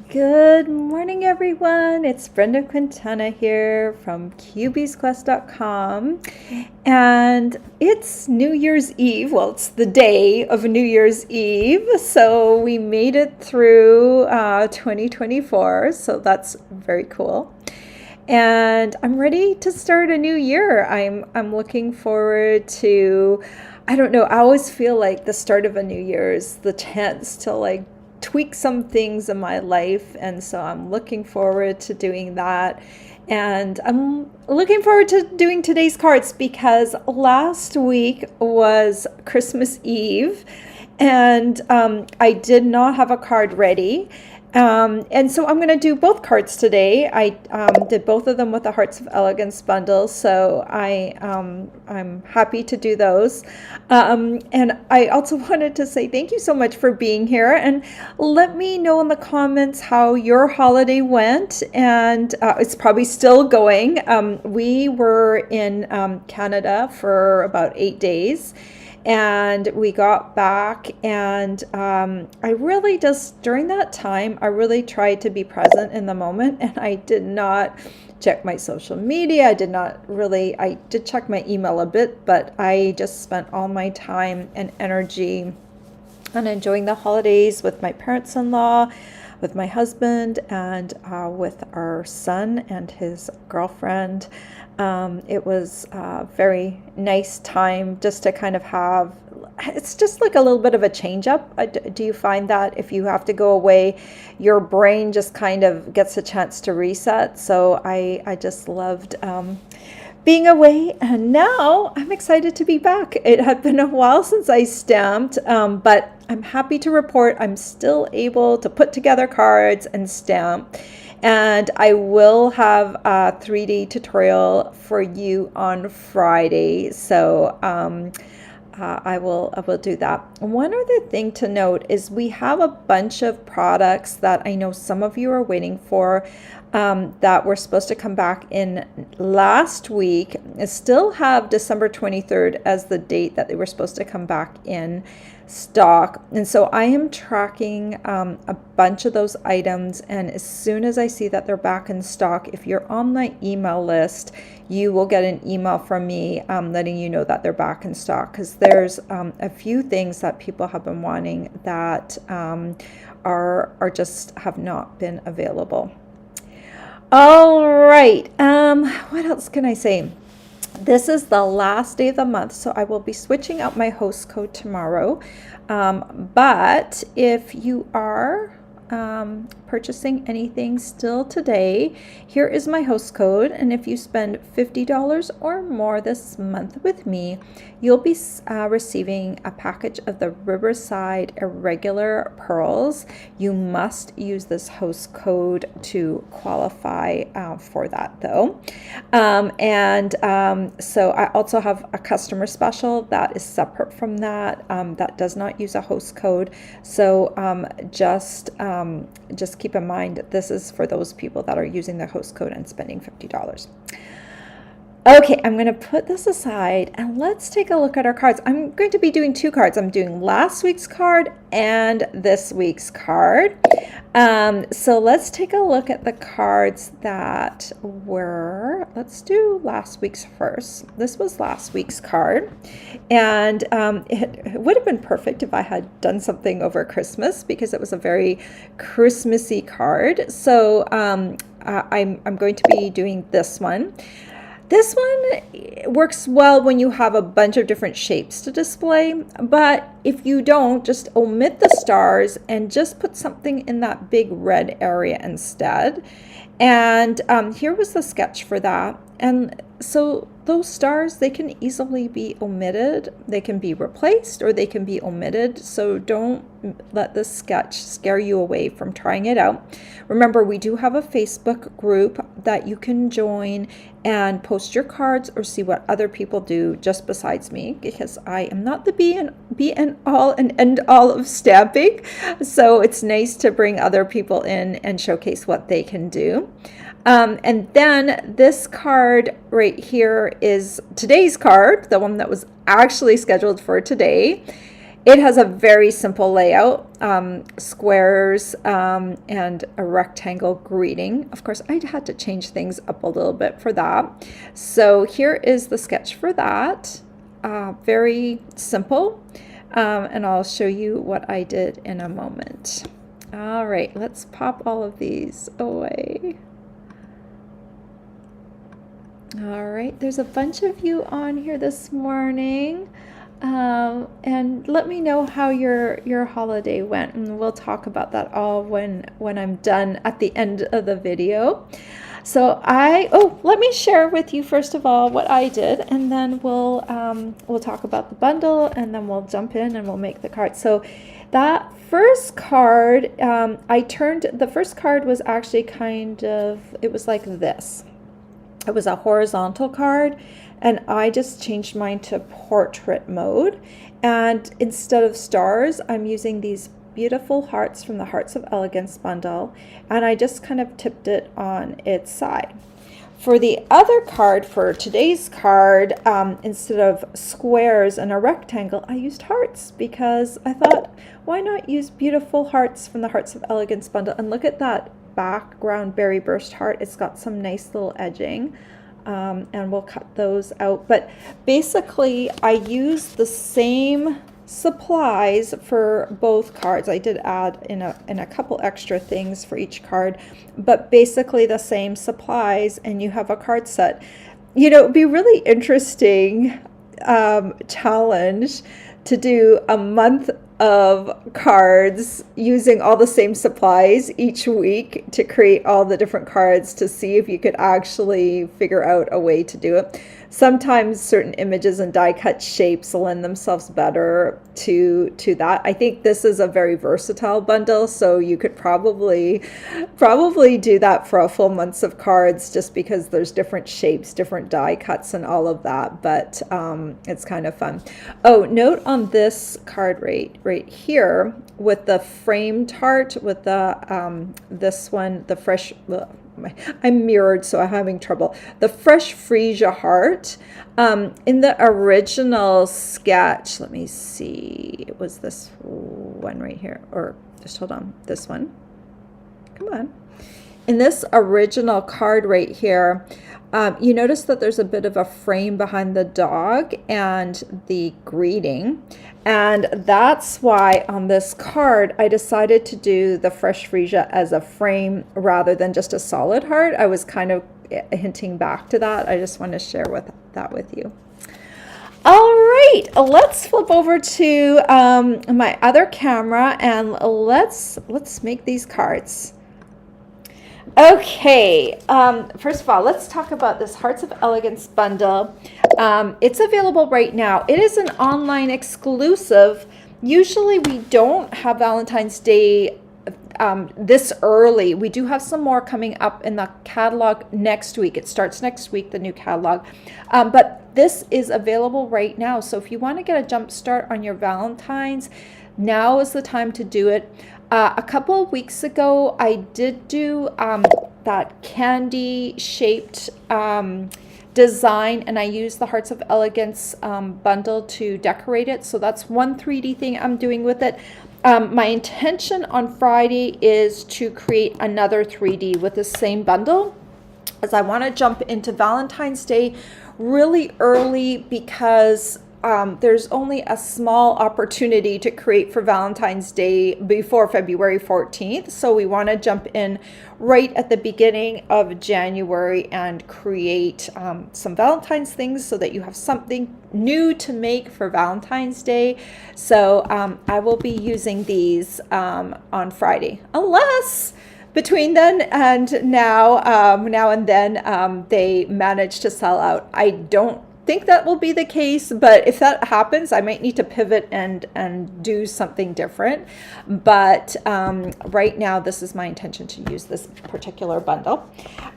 Good morning, everyone. It's Brenda Quintana here from QBsQuest.com. And it's New Year's Eve. Well, it's the day of New Year's Eve. So we made it through 2024. So that's very cool. And I'm ready to start a new year. I'm looking forward to, I don't know, I always feel like the start of a new year is the chance to tweak some things in my life, and so I'm looking forward to doing that. And I'm looking forward to doing today's cards because last week was Christmas Eve, and I did not have a card ready. And so I'm going to do both cards today. I did both of them with the Hearts of Elegance bundle, so I'm happy to do those. And I also wanted to say thank you so much for being here, and let me know in the comments how your holiday went. And it's probably still going. We were in Canada for about 8 days, and we got back, and I really just during that time I really tried to be present in the moment, and I did not check my social media. I did check my email a bit, but I just spent all my time and energy on enjoying the holidays with my parents-in-law, with my husband, and with our son and his girlfriend. It was a very nice time just to kind of have, it's just like a little bit of a change up. Do you find that if you have to go away, your brain just kind of gets a chance to reset? So I just loved being away, and now I'm excited to be back. It had been a while since I stamped, but I'm happy to report I'm still able to put together cards and stamp. And I will have a 3D tutorial for you on Friday, so I will do that. One other thing to note is we have a bunch of products that I know some of you are waiting for, that were supposed to come back in last week. I still have December 23rd as the date that they were supposed to come back in stock, and so I am tracking a bunch of those items, and as soon as I see that they're back in stock, if you're on my email list, you will get an email from me letting you know that they're back in stock, because there's a few things that people have been wanting that are just have not been available. All right, what else can I say? This is the last day of the month, so I will be switching out my host code tomorrow. But if you are purchasing anything still today, here is my host code, and if you spend $50 or more this month with me, you'll be receiving a package of the Riverside Irregular Pearls. You must use this host code to qualify for that, though. So I also have a customer special that is separate from that, that does not use a host code. So just keep in mind this is for those people that are using the host code and spending $50. Okay, I'm going to put this aside and let's take a look at our cards. I'm going to be doing two cards. I'm doing last week's card and this week's card. So let's take a look at the cards that were, let's do last week's first. This was last week's card, and it would have been perfect if I had done something over Christmas because it was a very Christmassy card. So I'm going to be doing this one. This one works well when you have a bunch of different shapes to display, but if you don't, just omit the stars and just put something in that big red area instead. And here was the sketch for that. And so those stars, they can easily be omitted. They can be replaced or they can be omitted. So don't let this sketch scare you away from trying it out. Remember, we do have a Facebook group that you can join and post your cards or see what other people do just besides me, because I am not the be and all and end all of stamping. So it's nice to bring other people in and showcase what they can do. And then this card right here is today's card, the one that was actually scheduled for today. It has a very simple layout, squares and a rectangle greeting. Of course, I had to change things up a little bit for that. So here is the sketch for that. Very simple. And I'll show you what I did in a moment. All right, let's pop all of these away. All right, there's a bunch of you on here this morning. And let me know how your holiday went, and we'll talk about that all when I'm done at the end of the video. So let me share with you first of all what I did, and then we'll talk about the bundle, and then we'll jump in and we'll make the card. So that first card, the first card was actually it was like this. It was a horizontal card, and I just changed mine to portrait mode. And instead of stars, I'm using these beautiful hearts from the Hearts of Elegance bundle, and I just kind of tipped it on its side. For the other card, for today's card, instead of squares and a rectangle, I used hearts, because I thought, why not use beautiful hearts from the Hearts of Elegance bundle? And look at that background berry burst heart. It's got some nice little edging, and we'll cut those out. But basically, I used the same supplies for both cards. I did add in a couple extra things for each card, but basically the same supplies, and you have a card set. You know, it'd be really interesting challenge to do a month of cards using all the same supplies each week to create all the different cards, to see if you could actually figure out a way to do it. Sometimes certain images and die cut shapes lend themselves better to that. I think this is a very versatile bundle, so you could probably do that for a full month of cards, just because there's different shapes, different die cuts and all of that, but it's kind of fun. Oh, note on this card right here with the framed heart, with the this one, the fresh, I'm mirrored, so I'm having trouble. The fresh freesia heart. In the original sketch, let me see, it was this one right here, or just hold on, this one. Come on. In this original card right here, you notice that there's a bit of a frame behind the dog and the greeting, and that's why on this card I decided to do the fresh freesia as a frame rather than just a solid heart. I was kind of hinting back to that. I just want to share that with you. All right, let's flip over to my other camera, and let's make these cards. Okay, first of all, let's talk about this Hearts of Elegance bundle. It's available right now. It is an online exclusive. Usually we don't have Valentine's Day this early. We do have some more coming up in the catalog next week. It starts next week, the new catalog. But this is available right now. So if you want to get a jump start on your Valentine's, now is the time to do it. A couple of weeks ago, I did do that candy shaped design, and I used the Hearts of Elegance bundle to decorate it. So that's one 3D thing I'm doing with it. My intention on Friday is to create another 3D with the same bundle, as I want to jump into Valentine's Day really early, because there's only a small opportunity to create for Valentine's Day before February 14th. So we want to jump in right at the beginning of January and create some Valentine's things, so that you have something new to make for Valentine's Day. So I will be using these on Friday, unless between then and now and then they manage to sell out. I don't think that will be the case, but if that happens, I might need to pivot and do something different. But right now, this is my intention to use this particular bundle.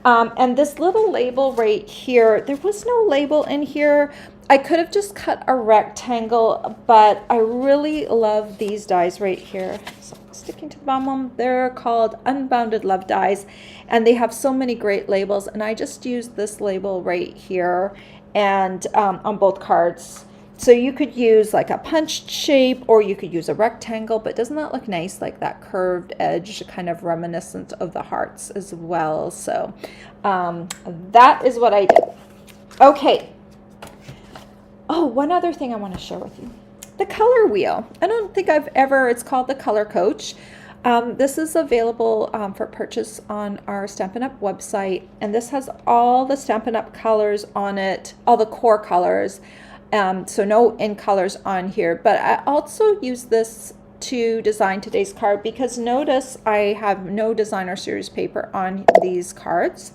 And this little label right here, there was no label in here. I could have just cut a rectangle, but I really love these dies right here. So sticking to the bottom, they're called Unbounded Love dies, and they have so many great labels, and I just used this label right here and on both cards, So you could use like a punched shape, or you could use a rectangle, but doesn't that look nice, like that curved edge, kind of reminiscent of the hearts as well? So that is what I did. Okay. Oh, one other thing I want to share with you. The color wheel. I don't think I've ever, it's called the Color Coach. This is available for purchase on our Stampin' Up! Website, and this has all the Stampin' Up! Colors on it, all the core colors. So no in colors on here, but I also use this to design today's card, because notice I have no designer series paper on these cards.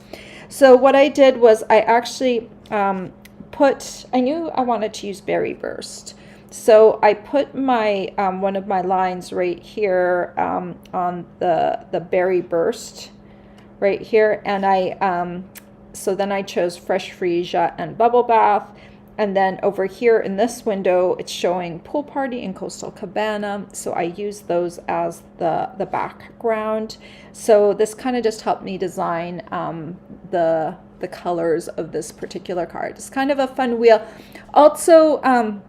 So what I did was I actually I knew I wanted to use Berry Burst. So I put my one of my lines right here on the Berry Burst right here, and so then I chose Fresh Freesia and Bubble Bath. And then over here in this window, it's showing Pool Party and Coastal Cabana. So I use those as the background. So this kind of just helped me design the colors of this particular card. It's kind of a fun wheel. Also,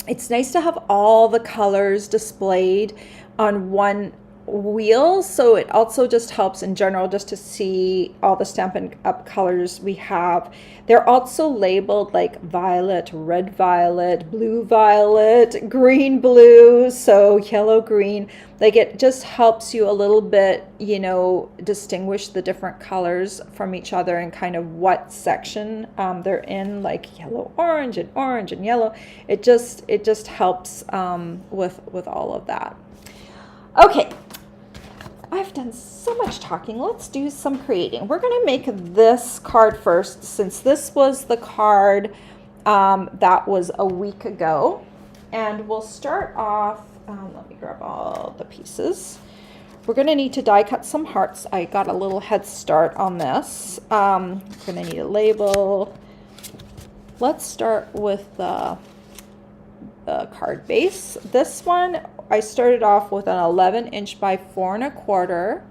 it's nice to have all the colors displayed on one wheel, so it also just helps in general just to see all the Stampin' Up! Colors we have. They're also labeled like violet, red violet, blue violet, green blue, so yellow green. Like, it just helps you a little bit, you know, distinguish the different colors from each other and kind of what section they're in, like yellow orange and yellow. It just helps with all of that. Okay, I've done so much talking. Let's do some creating. We're going to make this card first, since this was the card that was a week ago. And we'll start off, let me grab all the pieces. We're going to need to die cut some hearts. I got a little head start on this. We're going to need a label. Let's start with the card base. This one, I started off with an 11" by 4 1/4,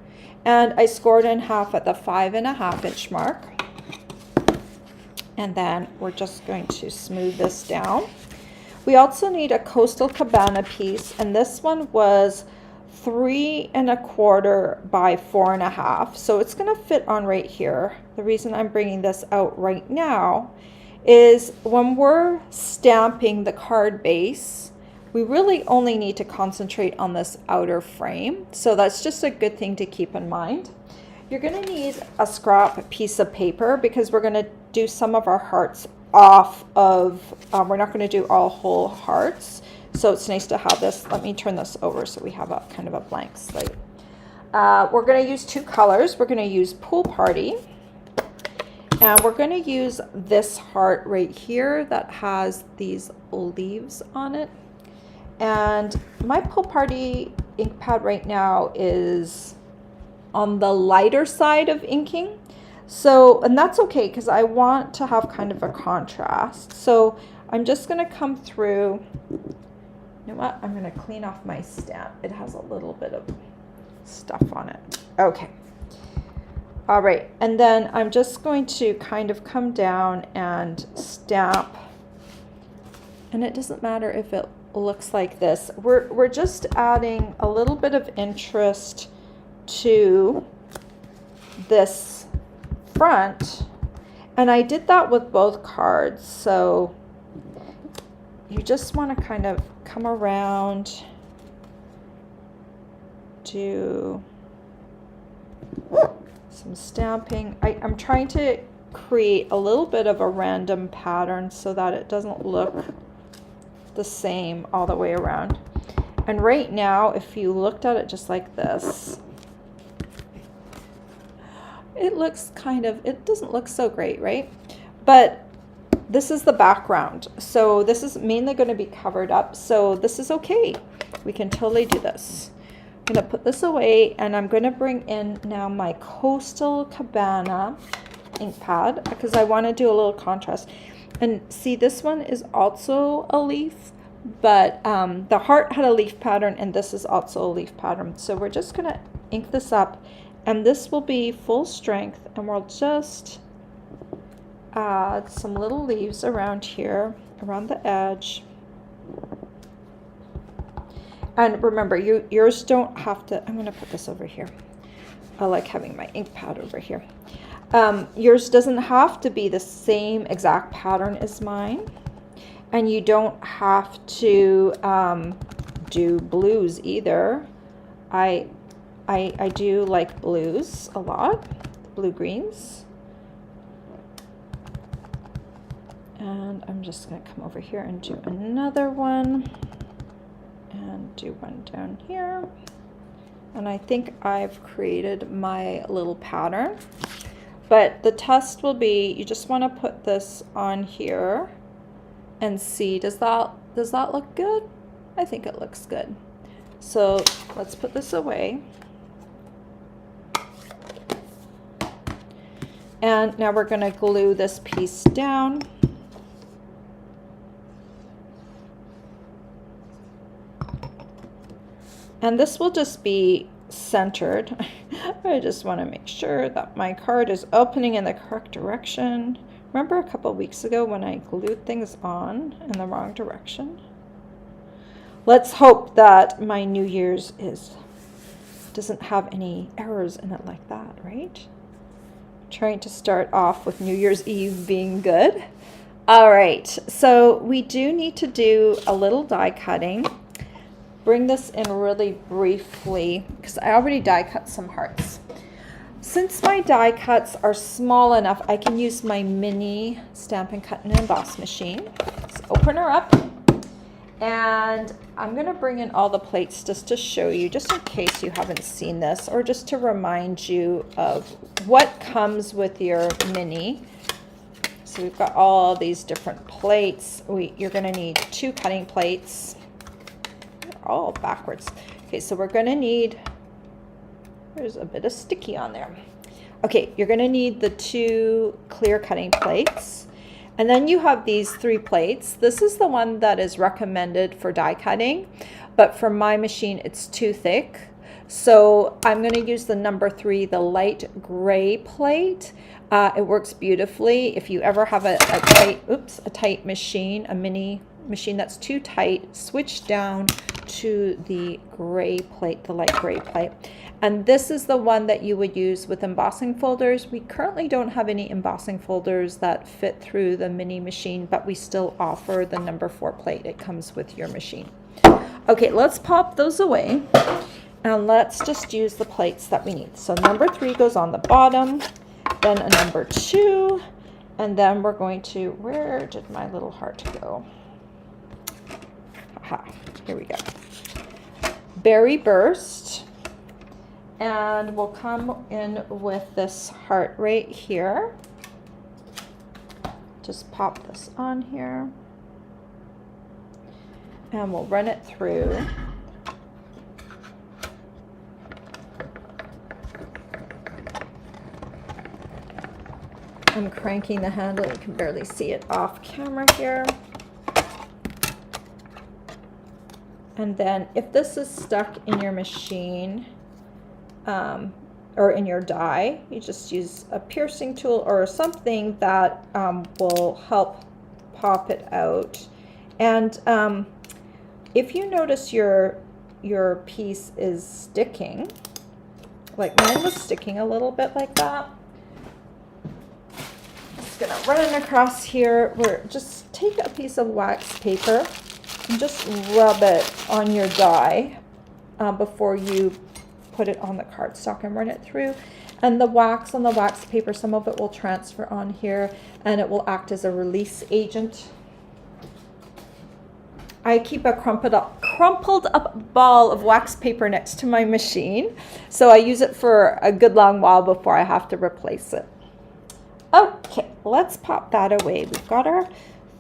and I scored in half at the 5 1/2" mark. And then we're just going to smooth this down. We also need a Coastal Cabana piece, and this one was 3 1/4 by 4 1/2. So it's going to fit on right here. The reason I'm bringing this out right now is when we're stamping the card base, we really only need to concentrate on this outer frame. So that's just a good thing to keep in mind. You're going to need a scrap piece of paper, because we're going to do some of our hearts off of, we're not going to do all whole hearts. So it's nice to have this. Let me turn this over so we have a kind of a blank slate. We're going to use two colors. We're going to use Pool Party. And we're going to use this heart right here that has these leaves on it. And my Pool Party ink pad right now is on the lighter side of inking. So, and that's okay, because I want to have kind of a contrast. So I'm just going to come through. You know what? I'm going to clean off my stamp. It has a little bit of stuff on it. Okay. All right, and then I'm just going to kind of come down and stamp, and it doesn't matter if it looks like this. We're just adding a little bit of interest to this front, and I did that with both cards. So you just want to kind of come around, do some stamping. I'm trying to create a little bit of a random pattern so that it doesn't look the same all the way around. And right now, if you looked at it just like this, it looks kind of, it doesn't look so great, right? But this is the background. So this is mainly going to be covered up. So this is okay. We can totally do this. I'm going to put this away, and I'm going to bring in now my Coastal Cabana ink pad, because I want to do a little contrast. And see, this one is also a leaf, but the heart had a leaf pattern, and this is also a leaf pattern. So we're just going to ink this up, and this will be full strength, and we'll just add some little leaves around here, around the edge. And remember, yours don't have to, I'm going to put this over here. I like having my ink pad over here. Yours doesn't have to be the same exact pattern as mine. And you don't have to do blues either. I do like blues a lot, blue greens. And I'm just going to come over here and do another one. And do one down here. And I think I've created my little pattern. But the test will be, you just want to put this on here and see, does that look good? I think it looks good. So let's put this away. And now we're going to glue this piece down. And this will just be centered. I just want to make sure that my card is opening in the correct direction. Remember a couple weeks ago when I glued things on in the wrong direction? Let's hope that my New Year's doesn't have any errors in it like that, right? Trying to start off with New Year's Eve being good. All right, so we do need to do a little die cutting. Bring this in really briefly because I already die cut some hearts. Since my die cuts are small enough, I can use my mini Stamp and Cut and Emboss machine. Let's open her up. And I'm going to bring in all the plates just to show you, just in case you haven't seen this, or just to remind you of what comes with your mini. So we've got all these different plates. You're going to need 2 cutting plates. All backwards. Okay, so we're going to need, there's a bit of sticky on there. Okay, you're going to need the 2 clear cutting plates. And then you have these 3 plates. This is the one that is recommended for die cutting, but for my machine, it's too thick. So I'm going to use the number 3, the light gray plate. It works beautifully. If you ever have a tight machine, a mini machine that's too tight, switch down to the gray plate, the light gray plate. And this is the one that you would use with embossing folders. We currently don't have any embossing folders that fit through the mini machine, but we still offer the number 4 plate. It comes with your machine. Okay, let's pop those away and let's just use the plates that we need. So number 3 goes on the bottom, then a number 2, and then we're going to, where did my little heart go? Aha, here we go. Berry Burst. And we'll come in with this heart right here. Just pop this on here. And we'll run it through. I'm cranking the handle. You can barely see it off camera here. And then if this is stuck in your machine, or in your die, you just use a piercing tool or something that will help pop it out. And if you notice your piece is sticking, like mine was sticking a little bit like that, I'm just gonna run it across here. Just take a piece of wax paper and just rub it on your die before you put it on the cardstock and run it through. And the wax on the wax paper, some of it will transfer on here and it will act as a release agent. I keep a crumpled up ball of wax paper next to my machine, so I use it for a good long while before I have to replace it. Okay, let's pop that away. We've got our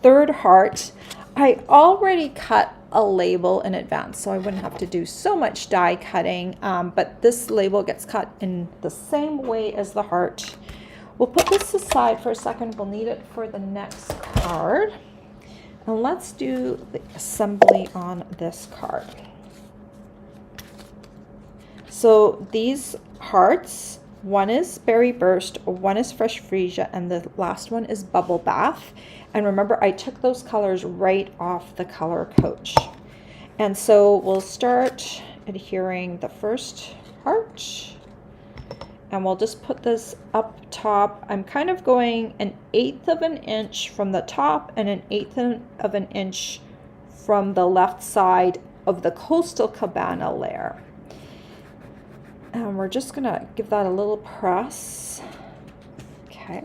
3rd heart. I already cut a label in advance, so I wouldn't have to do so much die cutting, but this label gets cut in the same way as the heart. We'll put this aside for a second. We'll need it for the next card. And let's do the assembly on this card. So these hearts, one is Berry Burst, one is Fresh Freesia, and the last one is Bubble Bath. And remember, I took those colors right off the color coach. And so we'll start adhering the first heart, and we'll just put this up top. I'm kind of going 1/8 of an inch from the top and 1/8 of an inch from the left side of the Coastal Cabana layer. And we're just gonna give that a little press. Okay.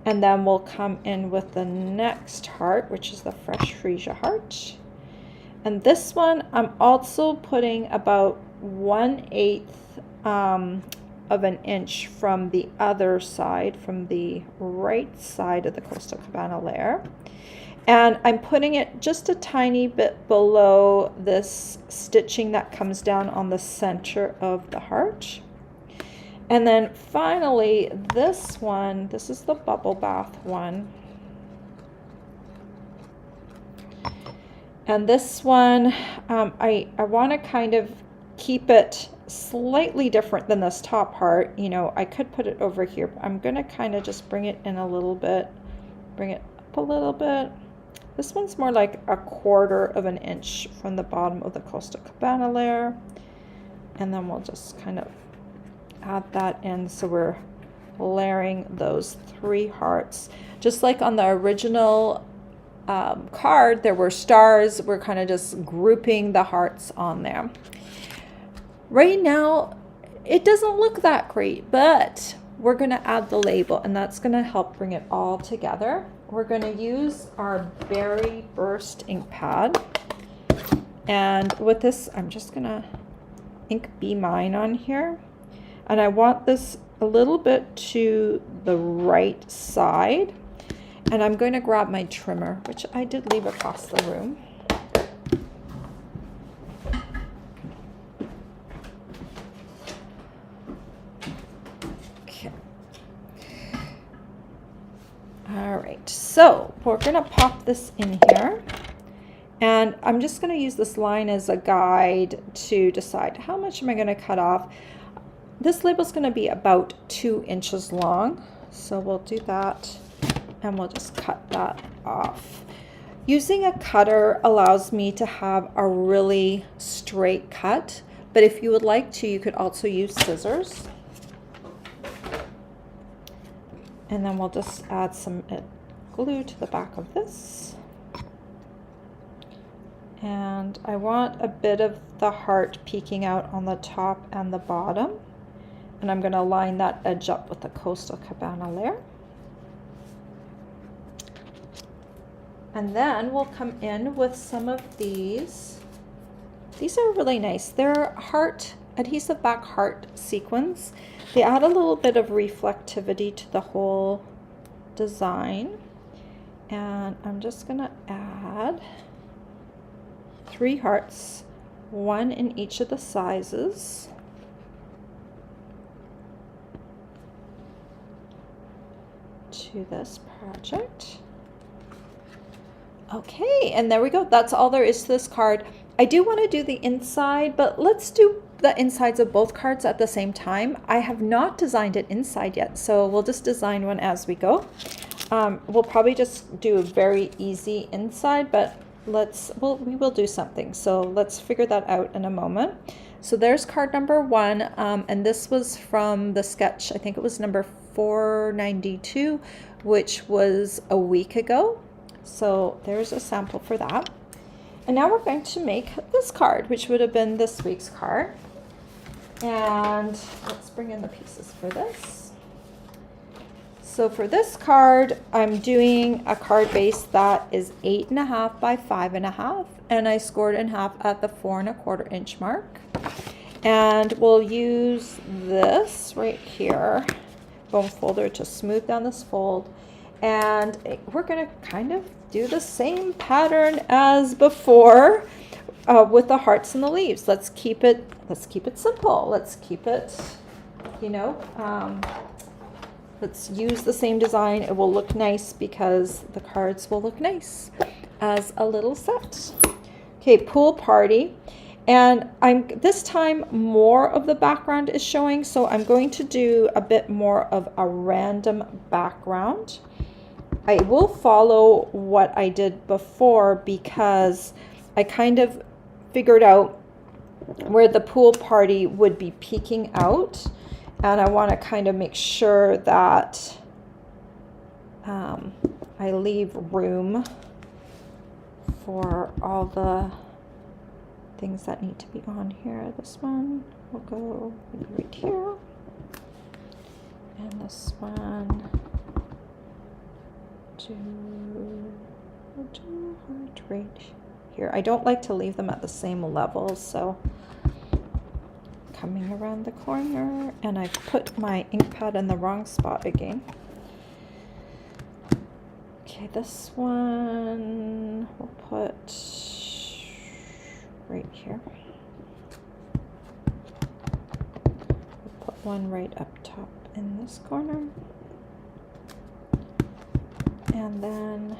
And then we'll come in with the next heart, which is the Fresh Freesia heart. And this one, I'm also putting about 1/8 of an inch from the other side, from the right side of the Coastal Cabana layer. And I'm putting it just a tiny bit below this stitching that comes down on the center of the heart. And then finally, this one, this is the bubble bath one. And this one, I want to kind of keep it slightly different than this top part. You know, I could put it over here, but I'm going to kind of just bring it in a little bit, bring it up a little bit. This one's more like 1/4 of an inch from the bottom of the Coastal Cabana layer. And then we'll just kind of add that in, so we're layering those 3 hearts. Just like on the original card, there were stars. We're kind of just grouping the hearts on there. Right now, it doesn't look that great, but we're going to add the label, and that's going to help bring it all together. We're going to use our Berry Burst ink pad, and with this, I'm just going to ink Be Mine on here, and I want this a little bit to the right side, and I'm going to grab my trimmer, which I did leave across the room. All right, so we're gonna pop this in here, and I'm just gonna use this line as a guide to decide how much am I gonna cut off. This label is gonna be about 2 inches long, so we'll do that, and we'll just cut that off. Using a cutter allows me to have a really straight cut, but if you would like to, you could also use scissors. And then we'll just add some glue to the back of this. And I want a bit of the heart peeking out on the top and the bottom. And I'm going to line that edge up with the Coastal Cabana layer. And then we'll come in with some of these. These are really nice. They're heart, adhesive back heart sequins. They add a little bit of reflectivity to the whole design. And I'm just going to add 3 hearts, 1 in each of the sizes. To this project. Okay, and there we go. That's all there is to this card. I do want to do the inside, but let's do the insides of both cards at the same time. I have not designed it inside yet, so we'll just design one as we go. We'll probably just do a very easy inside, but we will do something. So let's figure that out in a moment. So there's card number 1, and this was from the sketch. I think it was number 492, which was a week ago. So there's a sample for that. And now we're going to make this card, which would have been this week's card. And let's bring in the pieces for this. So for this card, I'm doing a card base that is 8.5 by 5.5, and I scored in half at the 4 1/4 inch mark. And we'll use this right here, bone folder, to smooth down this fold. And we're going to kind of do the same pattern as before with the hearts and the leaves. Let's keep it simple. Let's keep it, let's use the same design. It will look nice because the cards will look nice as a little set. Okay, pool party. And this time more of the background is showing, so I'm going to do a bit more of a random background. I will follow what I did before because I kind of figured out where the pool party would be peeking out, and I want to kind of make sure that I leave room for all the things that need to be on here. This one will go right here, and this one to heart right here. I don't like to leave them at the same level, so coming around the corner, and I put my ink pad in the wrong spot again. Okay, this one we'll put right here. We'll put one right up top in this corner, and then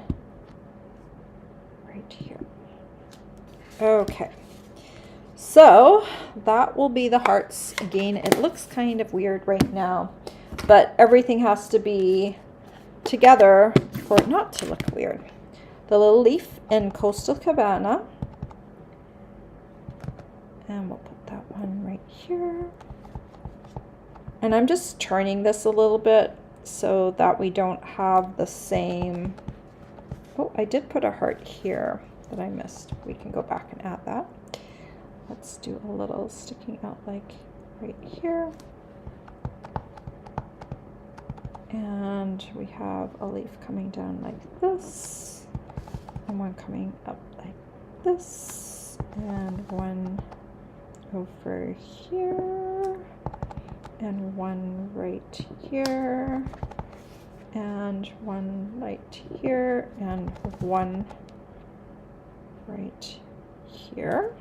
right here. Okay, so that will be the hearts. Again, it looks kind of weird right now, but everything has to be together for it not to look weird. The little leaf in Coastal Cabana, and we'll put that one right here. And I'm just turning this a little bit so that we don't have the same. Oh, I did put a heart here that I missed. We can go back and add that. Let's do a little sticking out like right here. And we have a leaf coming down like this, and one coming up like this, and one over here, and one right here, and one right here, and one right here.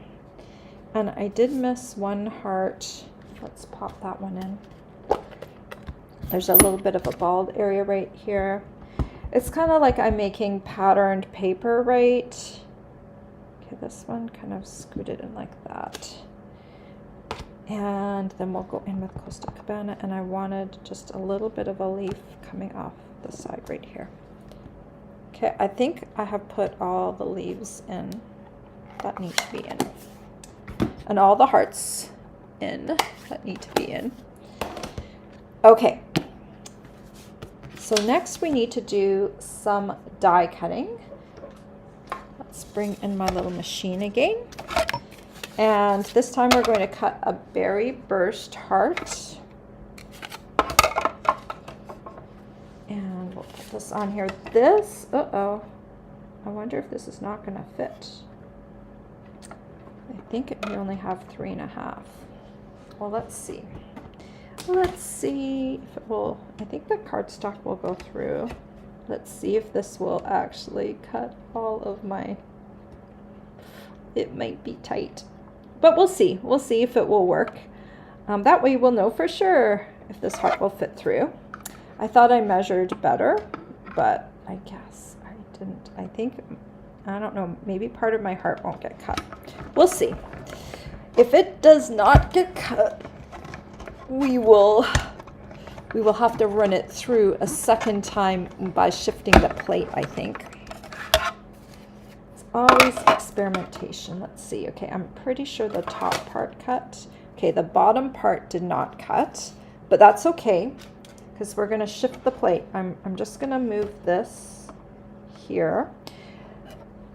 And I did miss one heart. Let's pop that one in. There's a little bit of a bald area right here. It's kind of like I'm making patterned paper, right? Okay, this one kind of scooted in like that. And then we'll go in with Coastal Cabana, and I wanted just a little bit of a leaf coming off the side right here. Okay, I think I have put all the leaves in that need to be in, and all the hearts in that need to be in. Okay, so next we need to do some die cutting. Let's bring in my little machine again. And this time we're going to cut a berry burst heart. And we'll put this on here. This, I wonder if this is not going to fit. I think we only have 3.5. Well, let's see. Let's see if it will. I think the cardstock will go through. Let's see if this will actually cut all of my. It might be tight, but we'll see. We'll see if it will work. That way we'll know for sure if this heart will fit through. I thought I measured better, but I guess I didn't. I think, I don't know, maybe part of my heart won't get cut. We'll see. If it does not get cut, we will have to run it through a second time by shifting the plate, I think. It's always experimentation. Let's see. Okay, I'm pretty sure the top part cut. Okay, the bottom part did not cut, but that's okay because we're going to shift the plate. I'm just going to move this here.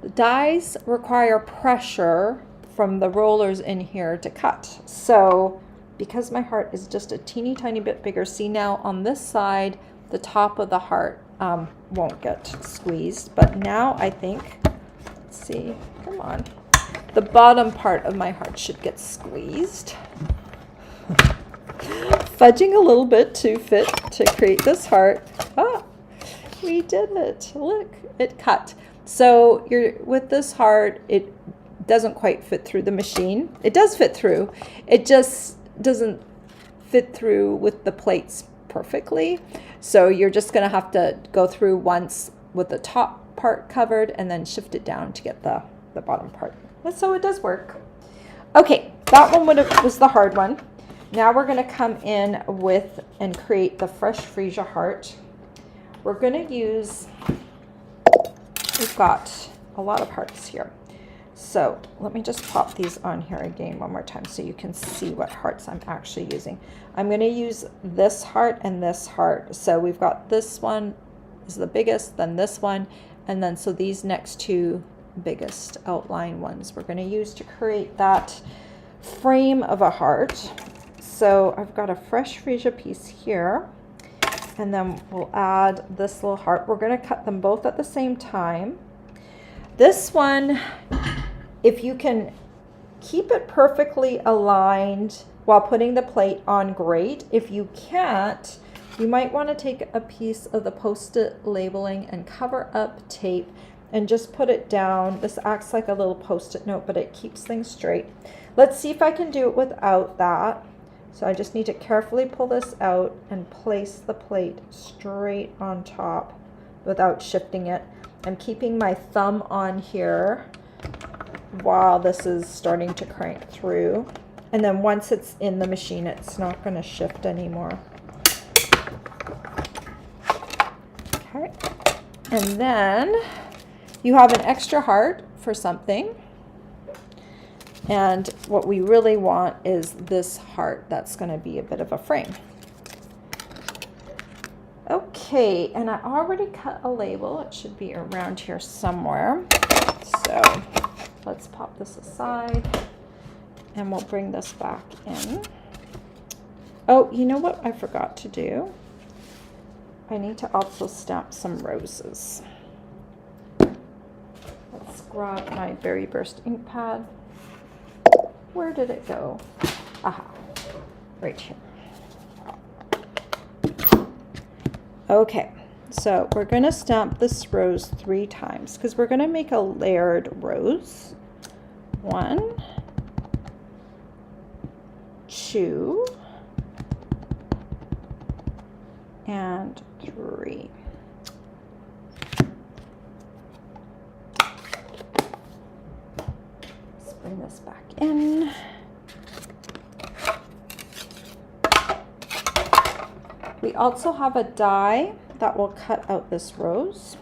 The dies require pressure from the rollers in here to cut. So because my heart is just a teeny tiny bit bigger, see now on this side, the top of the heart won't get squeezed. But now I think, let's see, come on. The bottom part of my heart should get squeezed. Fudging a little bit to fit to create this heart. Ah, we did it. Look, it cut. So with this heart, it doesn't quite fit through the machine. It does fit through. It just doesn't fit through with the plates perfectly. So you're just going to have to go through once with the top part covered and then shift it down to get the bottom part. But so it does work. Okay, that one was the hard one. Now we're going to come in with and create the fresh freesia heart. We're going to use, we've got a lot of hearts here. So let me just pop these on here again one more time so you can see what hearts I'm actually using. I'm going to use this heart and this heart. So we've got this one is the biggest, then this one, and then so these next two biggest outline ones we're going to use to create that frame of a heart. So I've got a fresh freesia piece here, and then we'll add this little heart. We're going to cut them both at the same time. This one, if you can keep it perfectly aligned while putting the plate on, great. If you can't, you might want to take a piece of the Post-it labeling and cover up tape and just put it down. This acts like a little Post-it note, but it keeps things straight. Let's see if I can do it without that. So I just need to carefully pull this out and place the plate straight on top without shifting it. I'm keeping my thumb on here while this is starting to crank through. And then once it's in the machine, it's not going to shift anymore. Okay. And then you have an extra heart for something. And what we really want is this heart that's going to be a bit of a frame. Okay, and I already cut a label. It should be around here somewhere. So let's pop this aside and we'll bring this back in. Oh, you know what I forgot to do? I need to also stamp some roses. Let's grab my Berry Burst ink pad. Where did it go? Aha, right here. Okay, so we're going to stamp this rose 3 times because we're going to make a layered rose. 1, 2, and 3. Let's bring this back in. We also have a die that will cut out this rose.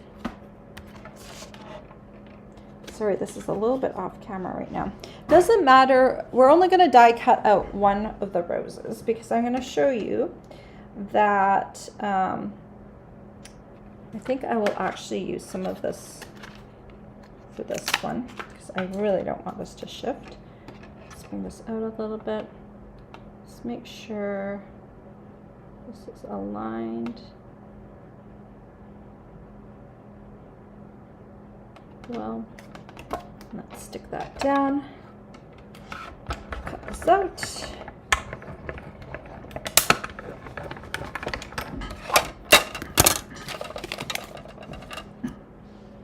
Sorry, this is a little bit off camera right now. Doesn't matter, we're only going to die cut out one of the roses because I'm going to show you that I think I will actually use some of this for this one because I really don't want this to shift. Let's bring this out a little bit. Just make sure this is aligned well. Let's stick that down. Cut this out.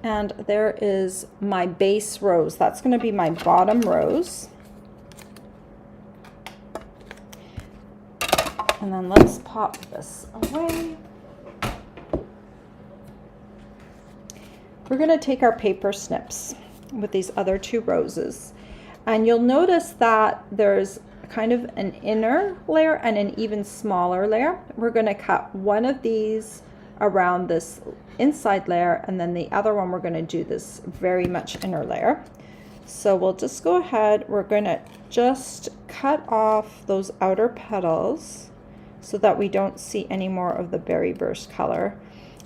And there is my base rose. That's going to be my bottom rose. And then let's pop this away. We're going to take our paper snips with these other 2 roses. And you'll notice that there's kind of an inner layer and an even smaller layer. We're going to cut one of these around this inside layer, and then the other one we're going to do this very much inner layer. So we'll just go ahead. We're going to just cut off those outer petals so that we don't see any more of the Berry Burst color.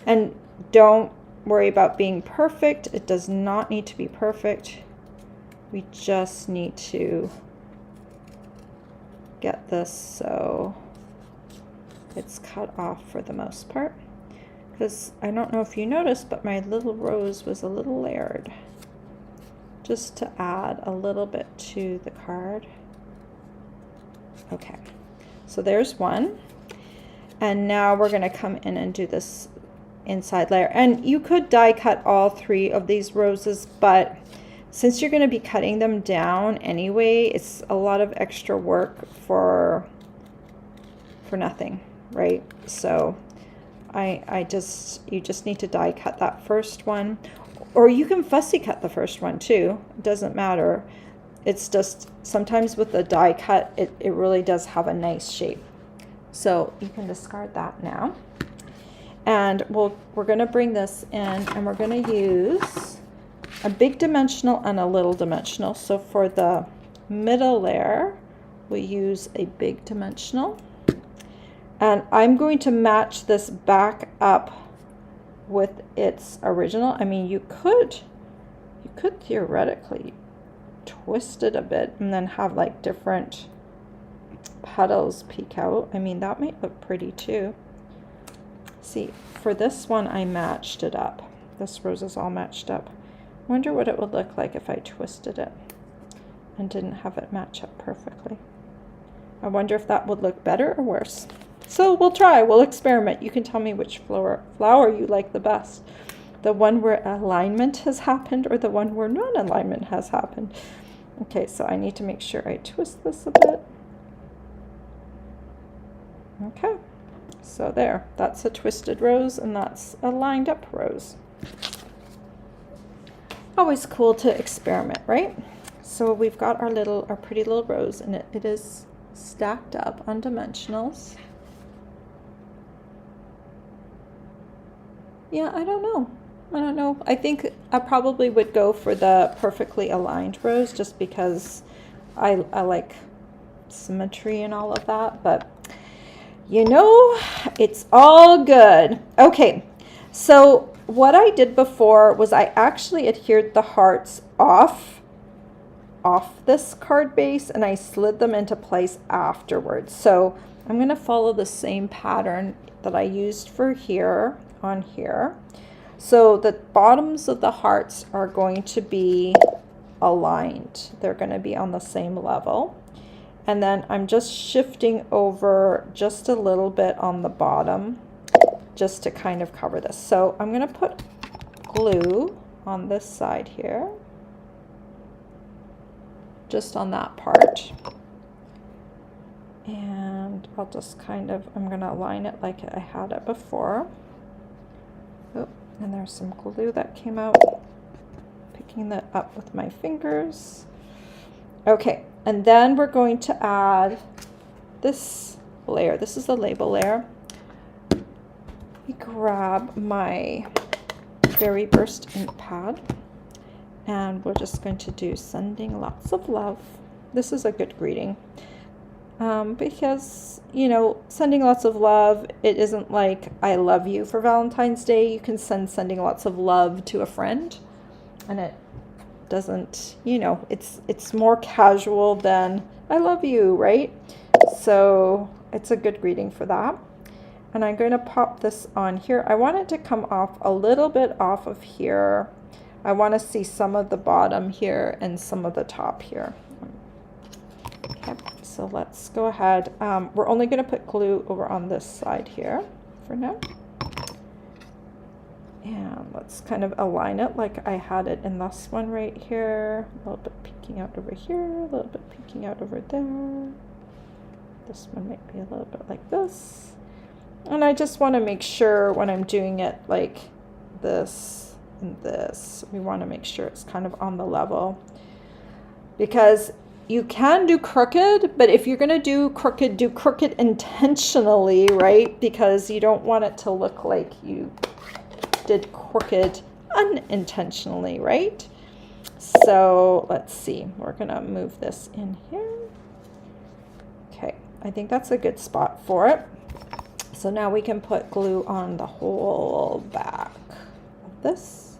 And don't worry about being perfect. It does not need to be perfect. We just need to get this so it's cut off for the most part. Because I don't know if you noticed, but my little rose was a little layered. Just to add a little bit to the card. Okay, so there's one. And now we're going to come in and do this inside layer. And you could die cut all 3 of these roses, but since you're going to be cutting them down anyway, it's a lot of extra work for nothing, right? So you just need to die cut that first one, or you can fussy cut the first one too. It doesn't matter. It's just sometimes with the die cut, it really does have a nice shape. So you can discard that now. And we're going to bring this in and we're going to use a big dimensional and a little dimensional. So for the middle layer, we use a big dimensional. And I'm going to match this back up with its original. I mean, you could theoretically twist it a bit and then have like different petals peek out. I mean, that might look pretty too. See, for this one, I matched it up. This rose is all matched up. Wonder what it would look like if I twisted it and didn't have it match up perfectly. I wonder if that would look better or worse. So we'll try, we'll experiment. You can tell me which flower you like the best. The one where alignment has happened or the one where non-alignment has happened. Okay, so I need to make sure I twist this a bit. Okay, so there, that's a twisted rose and that's a lined up rose. Always cool to experiment, right? So we've got our pretty little rose, and it is stacked up on dimensionals. Yeah, I don't know. I think I probably would go for the perfectly aligned rose just because I like symmetry and all of that, but you know, it's all good. Okay, so what I did before was I actually adhered the hearts off this card base and I slid them into place afterwards. So I'm going to follow the same pattern that I used for here on here. So the bottoms of the hearts are going to be aligned. They're going to be on the same level. And then I'm just shifting over just a little bit on the bottom just to kind of cover this. So I'm going to put glue on this side here, just on that part. And I'll just I'm going to align it like I had it before. Oh, and there's some glue that came out. Picking that up with my fingers. Okay, and then we're going to add this layer. This is the label layer. Let me grab my Berry Burst ink pad, and we're just going to do sending lots of love. This is a good greeting because, you know, sending lots of love, it isn't like I love you for Valentine's Day. You can send sending lots of love to a friend, and it doesn't, you know, it's more casual than I love you, right? So it's a good greeting for that. And I'm going to pop this on here. I want it to come off a little bit off of here. I want to see some of the bottom here and some of the top here. Okay, so let's go ahead. We're only going to put glue over on this side here for now. And let's kind of align it like I had it in this one right here. A little bit peeking out over here, a little bit peeking out over there. This one might be a little bit like this. And I just want to make sure when I'm doing it like this and this, we want to make sure it's kind of on the level. Because you can do crooked, but if you're going to do crooked intentionally, right? Because you don't want it to look like you did crooked unintentionally, right? So let's see, we're gonna move this in here. Okay, I think that's a good spot for it. So now we can put glue on the whole back of this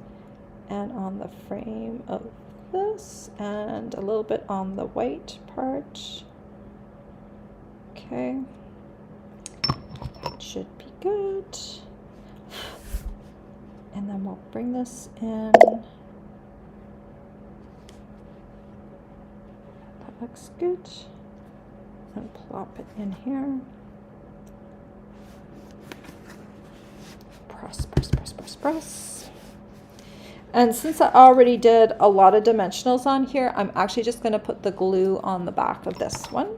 and on the frame of this and a little bit on the white part. Okay, that should be good. And then we'll bring this in. That looks good. And plop it in here. Press, press, press, press, press. And since I already did a lot of dimensionals on here, I'm actually just going to put the glue on the back of this one.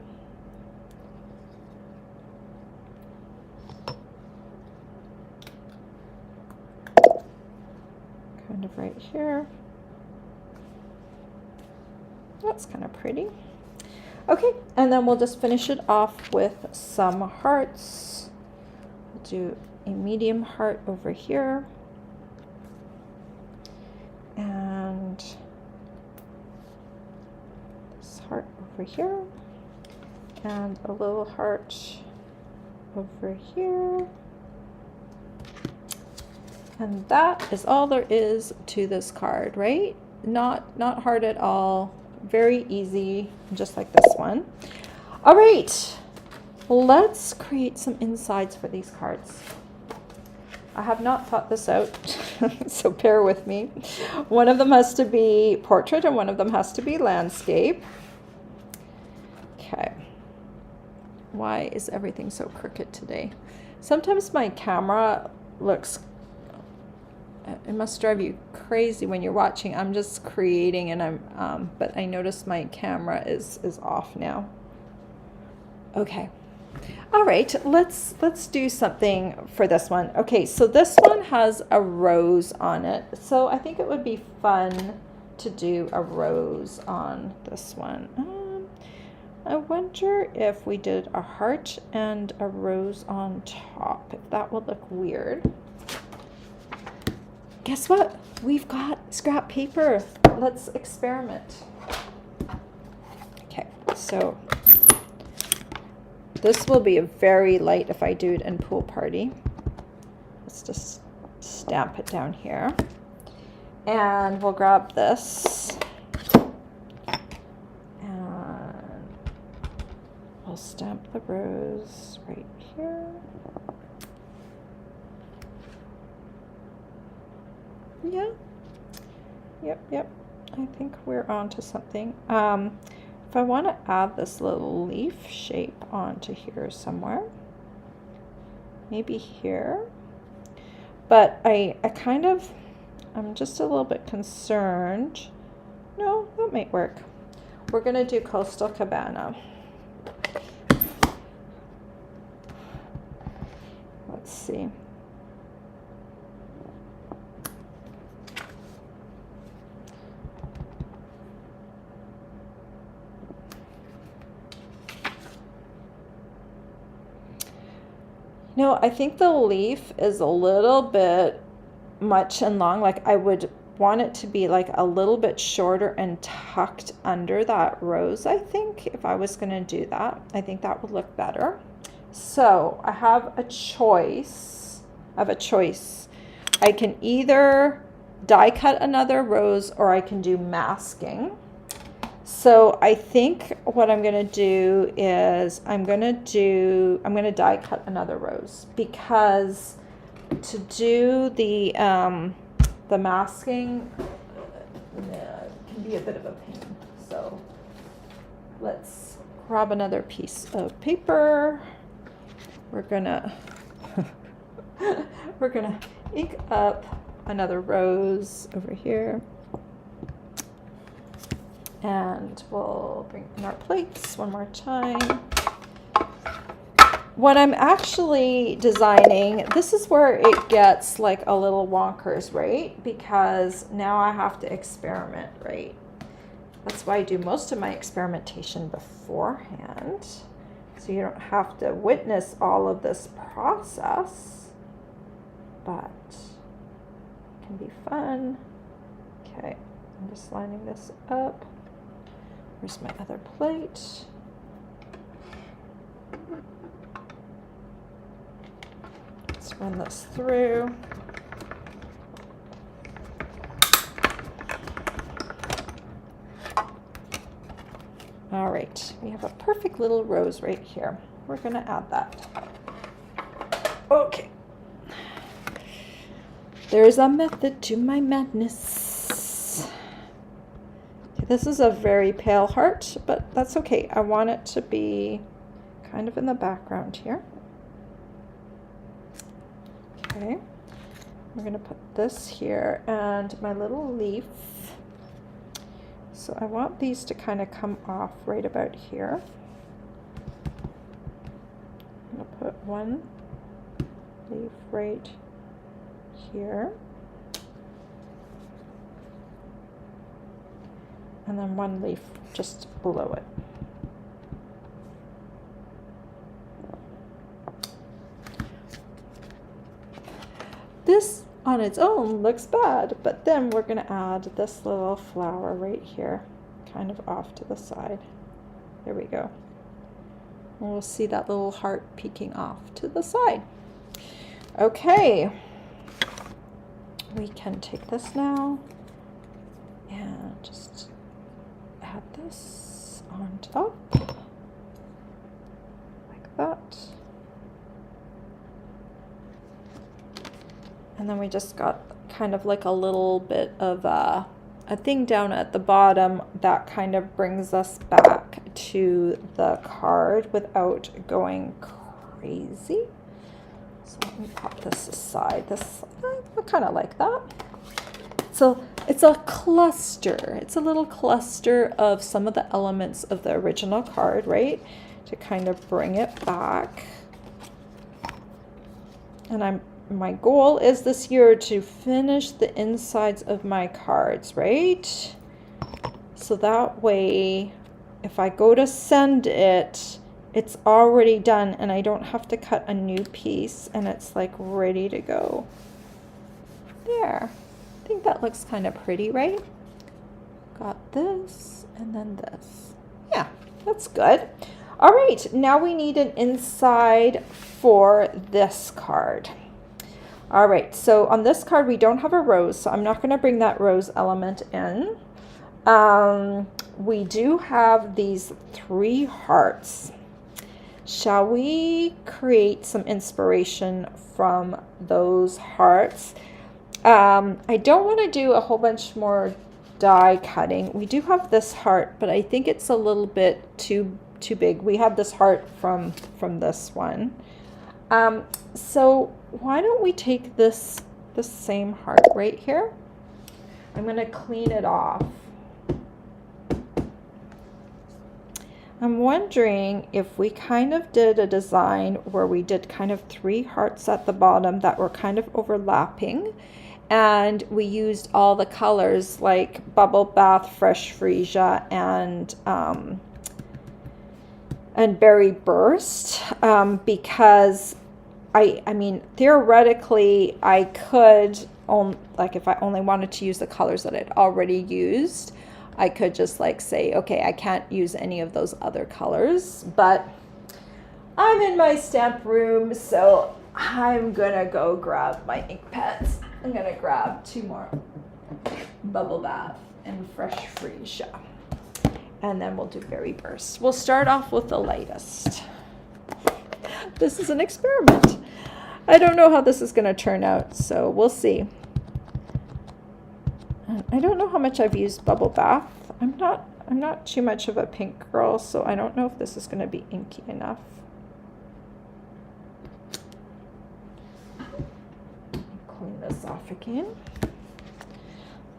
Kind of right here. That's kind of pretty. Okay, and then we'll just finish it off with some hearts. We'll do a medium heart over here. and this heart over here, and a little heart over here. And that is all there is to this card, right? Not hard at all. Very easy, just like this one. All right, let's create some insides for these cards. I have not thought this out, so bear with me. One of them has to be portrait and one of them has to be landscape. Okay. Why is everything so crooked today? Sometimes my camera looks, it must drive you crazy when you're watching. I'm just creating and but I notice my camera is off now. Okay. All right, let's do something for this one. Okay, so this one has a rose on it. So I think it would be fun to do a rose on this one. I wonder if we did a heart and a rose on top, if that would look weird. Guess what? We've got scrap paper. Let's experiment. Okay, so this will be very light if I do it in pool party. Let's just stamp it down here. And we'll grab this. And we'll stamp the rose right here. Yeah. Yep. I think we're on to something. If I want to add this little leaf shape onto here somewhere, maybe here, but I'm just a little bit concerned. No, that might work. We're going to do Coastal Cabana. Let's see. No, I think the leaf is a little bit much and long. Like I would want it to be like a little bit shorter and tucked under that rose, I think, if I was going to do that. I think that would look better. So I have a choice. I can either die cut another rose or I can do masking. So I think what I'm going to do is I'm going to die cut another rose, because to do the masking can be a bit of a pain. So let's grab another piece of paper. We're gonna ink up another rose over here. And we'll bring in our plates one more time. When I'm actually designing, this is where it gets like a little wonkers, right? Because now I have to experiment, right? That's why I do most of my experimentation beforehand. So you don't have to witness all of this process, but it can be fun. Okay, I'm just lining this up. Where's my other plate? Let's run this through. All right, we have a perfect little rose right here. We're going to add that. Okay. There's a method to my madness. Okay, this is a very pale heart, but that's okay. I want it to be kind of in the background here. Okay. We're going to put this here and my little leaf. So I want these to kind of come off right about here. I'm going to put one leaf right here. And then one leaf just below it. This on its own looks bad, but then we're going to add this little flower right here, kind of off to the side. There we go. And we'll see that little heart peeking off to the side. Okay, we can take this now and just add this on top like that. And then we just got kind of like a little bit of a thing down at the bottom that kind of brings us back to the card without going crazy. So let me pop this aside. This, I kind of like that. So it's a cluster. It's a little cluster of some of the elements of the original card, right? To kind of bring it back. And my goal is this year to finish the insides of my cards, right? So that way, if I go to send it, it's already done and I don't have to cut a new piece and it's like ready to go. There. I think that looks kind of pretty, right? Got this and then this. Yeah, that's good. All right, now we need an inside for this card. All right, so on this card, we don't have a rose, so I'm not going to bring that rose element in. We do have these 3 hearts. Shall we create some inspiration from those hearts? I don't want to do a whole bunch more die cutting. We do have this heart, but I think it's a little bit too big. We had this heart from this one. So why don't we take the same heart right here? I'm going to clean it off. I'm wondering if we kind of did a design where we did kind of 3 hearts at the bottom that were kind of overlapping, and we used all the colors like Bubble Bath, Fresh Freesia, and Berry Burst, because I mean, theoretically, I could, like if I only wanted to use the colors that I'd already used, I could just like say, okay, I can't use any of those other colors, but I'm in my stamp room, so I'm gonna go grab my ink pens. I'm gonna grab 2 more Bubble Bath and Fresh Freesia. And then we'll do Berry Burst. We'll start off with the lightest. This is an experiment. I don't know how this is going to turn out, so we'll see. I don't know how much I've used Bubble Bath. I'm not too much of a pink girl, so I don't know if this is going to be inky enough. Clean this off again.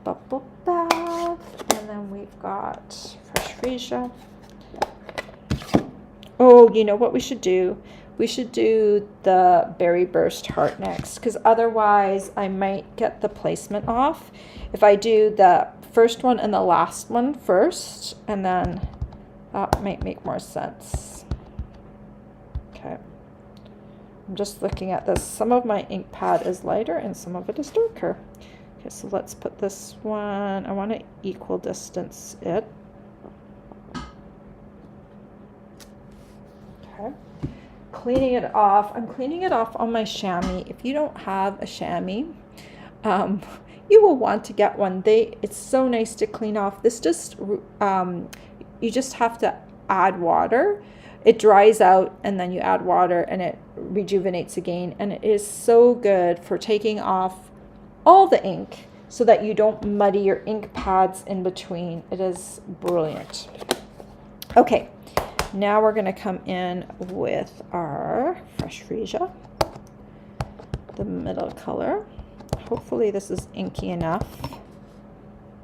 Bubble Bath, and then we've got Fresh Freesia. Oh, you know what we should do? We should do the Berry Burst heart next, because otherwise I might get the placement off. If I do the first one and the last one first, and then that might make more sense. Okay. I'm just looking at this. Some of my ink pad is lighter and some of it is darker. Okay, so let's put this one, I want to equal distance it. Okay. Cleaning it off. I'm cleaning it off on my chamois. If you don't have a chamois, you will want to get one. It's so nice to clean off. This just, you just have to add water. It dries out and then you add water and it rejuvenates again. And it is so good for taking off all the ink so that you don't muddy your ink pads in between. It is brilliant. Okay. Now we're going to come in with our Fresh Freesia, the middle color. Hopefully this is inky enough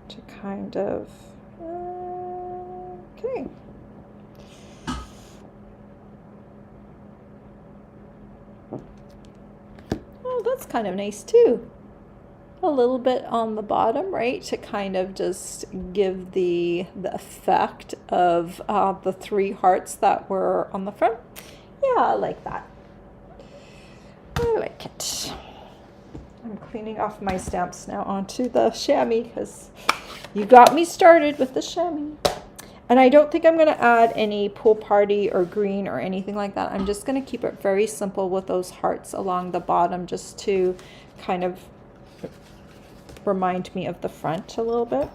to kind of, okay. Oh, that's kind of nice too. A little bit on the bottom, right, to kind of just give the effect of the 3 hearts that were on the front. Yeah, I like that. I like it. I'm cleaning off my stamps now onto the chamois because you got me started with the chamois. And I don't think I'm going to add any pool party or green or anything like that. I'm just going to keep it very simple with those hearts along the bottom just to kind of remind me of the front a little bit.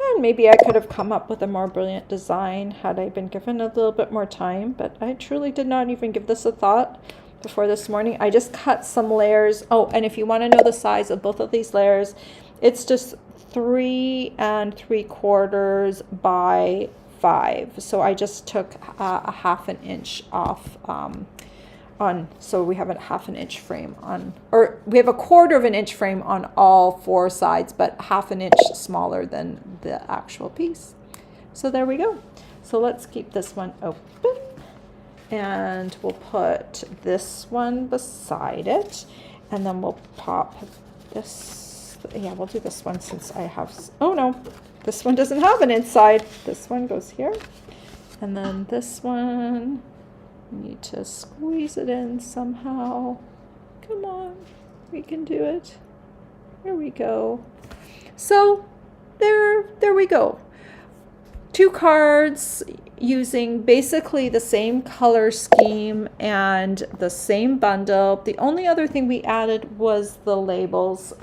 And maybe I could have come up with a more brilliant design had I been given a little bit more time, but I truly did not even give this a thought before this morning. I just cut some layers. Oh, and if you want to know the size of both of these layers, it's just 3 3/4 by 5. So I just took a 1/2 inch off so we have a 1/2 inch frame on, or we have a 1/4 inch frame on all 4 sides, but 1/2 inch smaller than the actual piece. So there we go. So let's keep this one open and we'll put this one beside it, and then we'll pop this. Yeah, we'll do this one since I have, oh no, this one doesn't have an inside. This one goes here, and then this one, need to squeeze it in somehow. Come on, we can do it. There we go. So there we go. 2 cards using basically the same color scheme and the same bundle. The only other thing we added was the labels.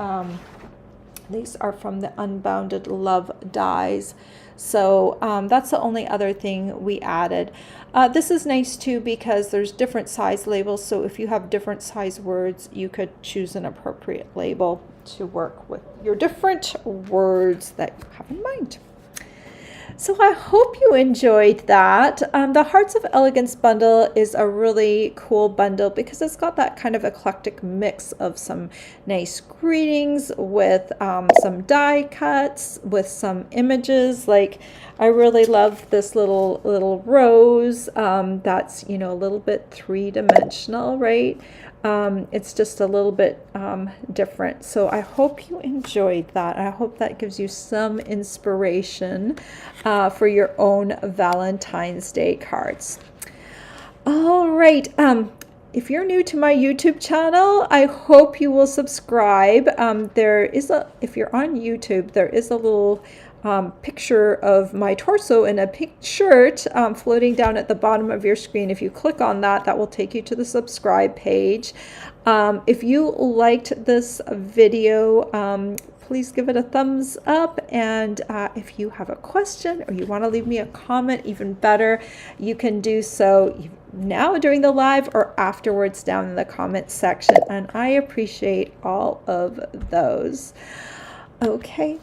These are from the Unbounded Love dies. So that's the only other thing we added. This is nice too because there's different size labels. So if you have different size words, you could choose an appropriate label to work with your different words that you have in mind. So I hope you enjoyed that. The Hearts of Elegance bundle is a really cool bundle because it's got that kind of eclectic mix of some nice greetings with some die cuts, with some images. Like I really love this little rose that's, you know, a little bit 3-dimensional, right? It's just a little bit different. So I hope you enjoyed that. I hope that gives you some inspiration for your own Valentine's Day cards. All right. If you're new to my YouTube channel, I hope you will subscribe. If you're on YouTube, there is a little picture of my torso in a pink shirt floating down at the bottom of your screen. If you click on that, that will take you to the subscribe page. If you liked this video, please give it a thumbs up. And if you have a question or you want to leave me a comment, even better, you can do so now during the live or afterwards down in the comment section. And I appreciate all of those. Okay.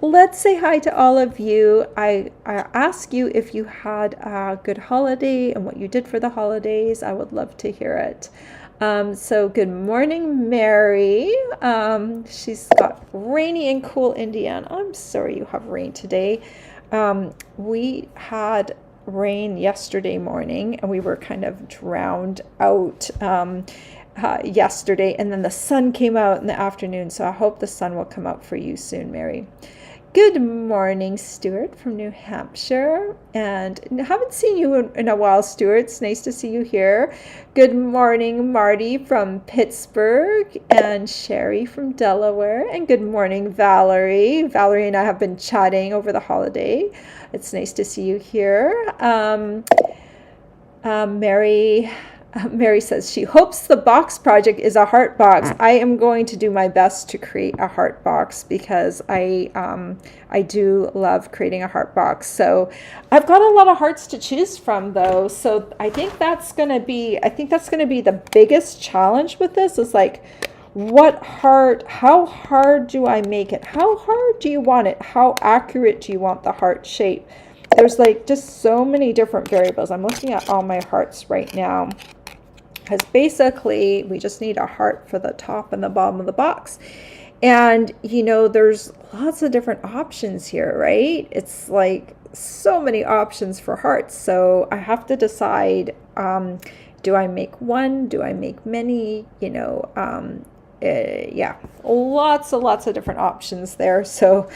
Let's say hi to all of you. I ask you if you had a good holiday and what you did for the holidays. I would love to hear it. So good morning, Mary. She's got rainy and cool Indiana. I'm sorry you have rain today. We had rain yesterday morning and we were kind of drowned out yesterday, and then the sun came out in the afternoon. So I hope the sun will come out for you soon, Mary. Good morning, Stuart from New Hampshire. And I haven't seen you in a while, Stuart. It's nice to see you here. Good morning, Marty from Pittsburgh, and Sherry from Delaware. And good morning, Valerie. Valerie and I have been chatting over the holiday. It's nice to see you here. Mary says she hopes the box project is a heart box. I am going to do my best to create a heart box because I do love creating a heart box. So I've got a lot of hearts to choose from though. So I think that's going to be the biggest challenge with this is like, how hard do I make it? How hard do you want it? How accurate do you want the heart shape? There's like just so many different variables. I'm looking at all my hearts right now. Because basically we just need a heart for the top and the bottom of the box. And you know, there's lots of different options here, right? It's like so many options for hearts. So I have to decide, do I make one? Do I make many? You know, yeah, lots of different options there. So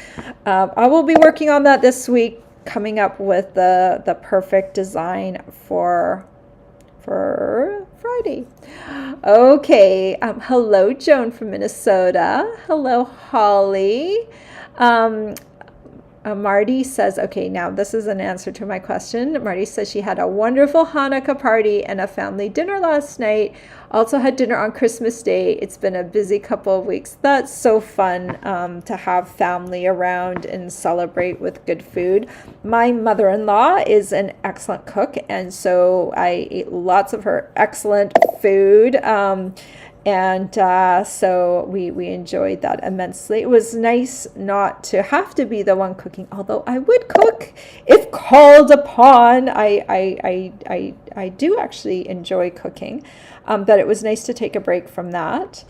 I will be working on that this week, coming up with the perfect design for for Friday. Okay. Hello, Joan from Minnesota. Hello, Holly. Um, Marty says, okay, now this is an answer to my question. Marty says she had a wonderful Hanukkah party and a family dinner last night. Also had dinner on Christmas Day. It's been a busy couple of weeks. That's so fun to have family around and celebrate with good food. My mother-in-law is an excellent cook, and so I ate lots of her excellent food. So we enjoyed that immensely. It was nice not to have to be the one cooking, although I would cook if called upon. I do actually enjoy cooking, but it was nice to take a break from that.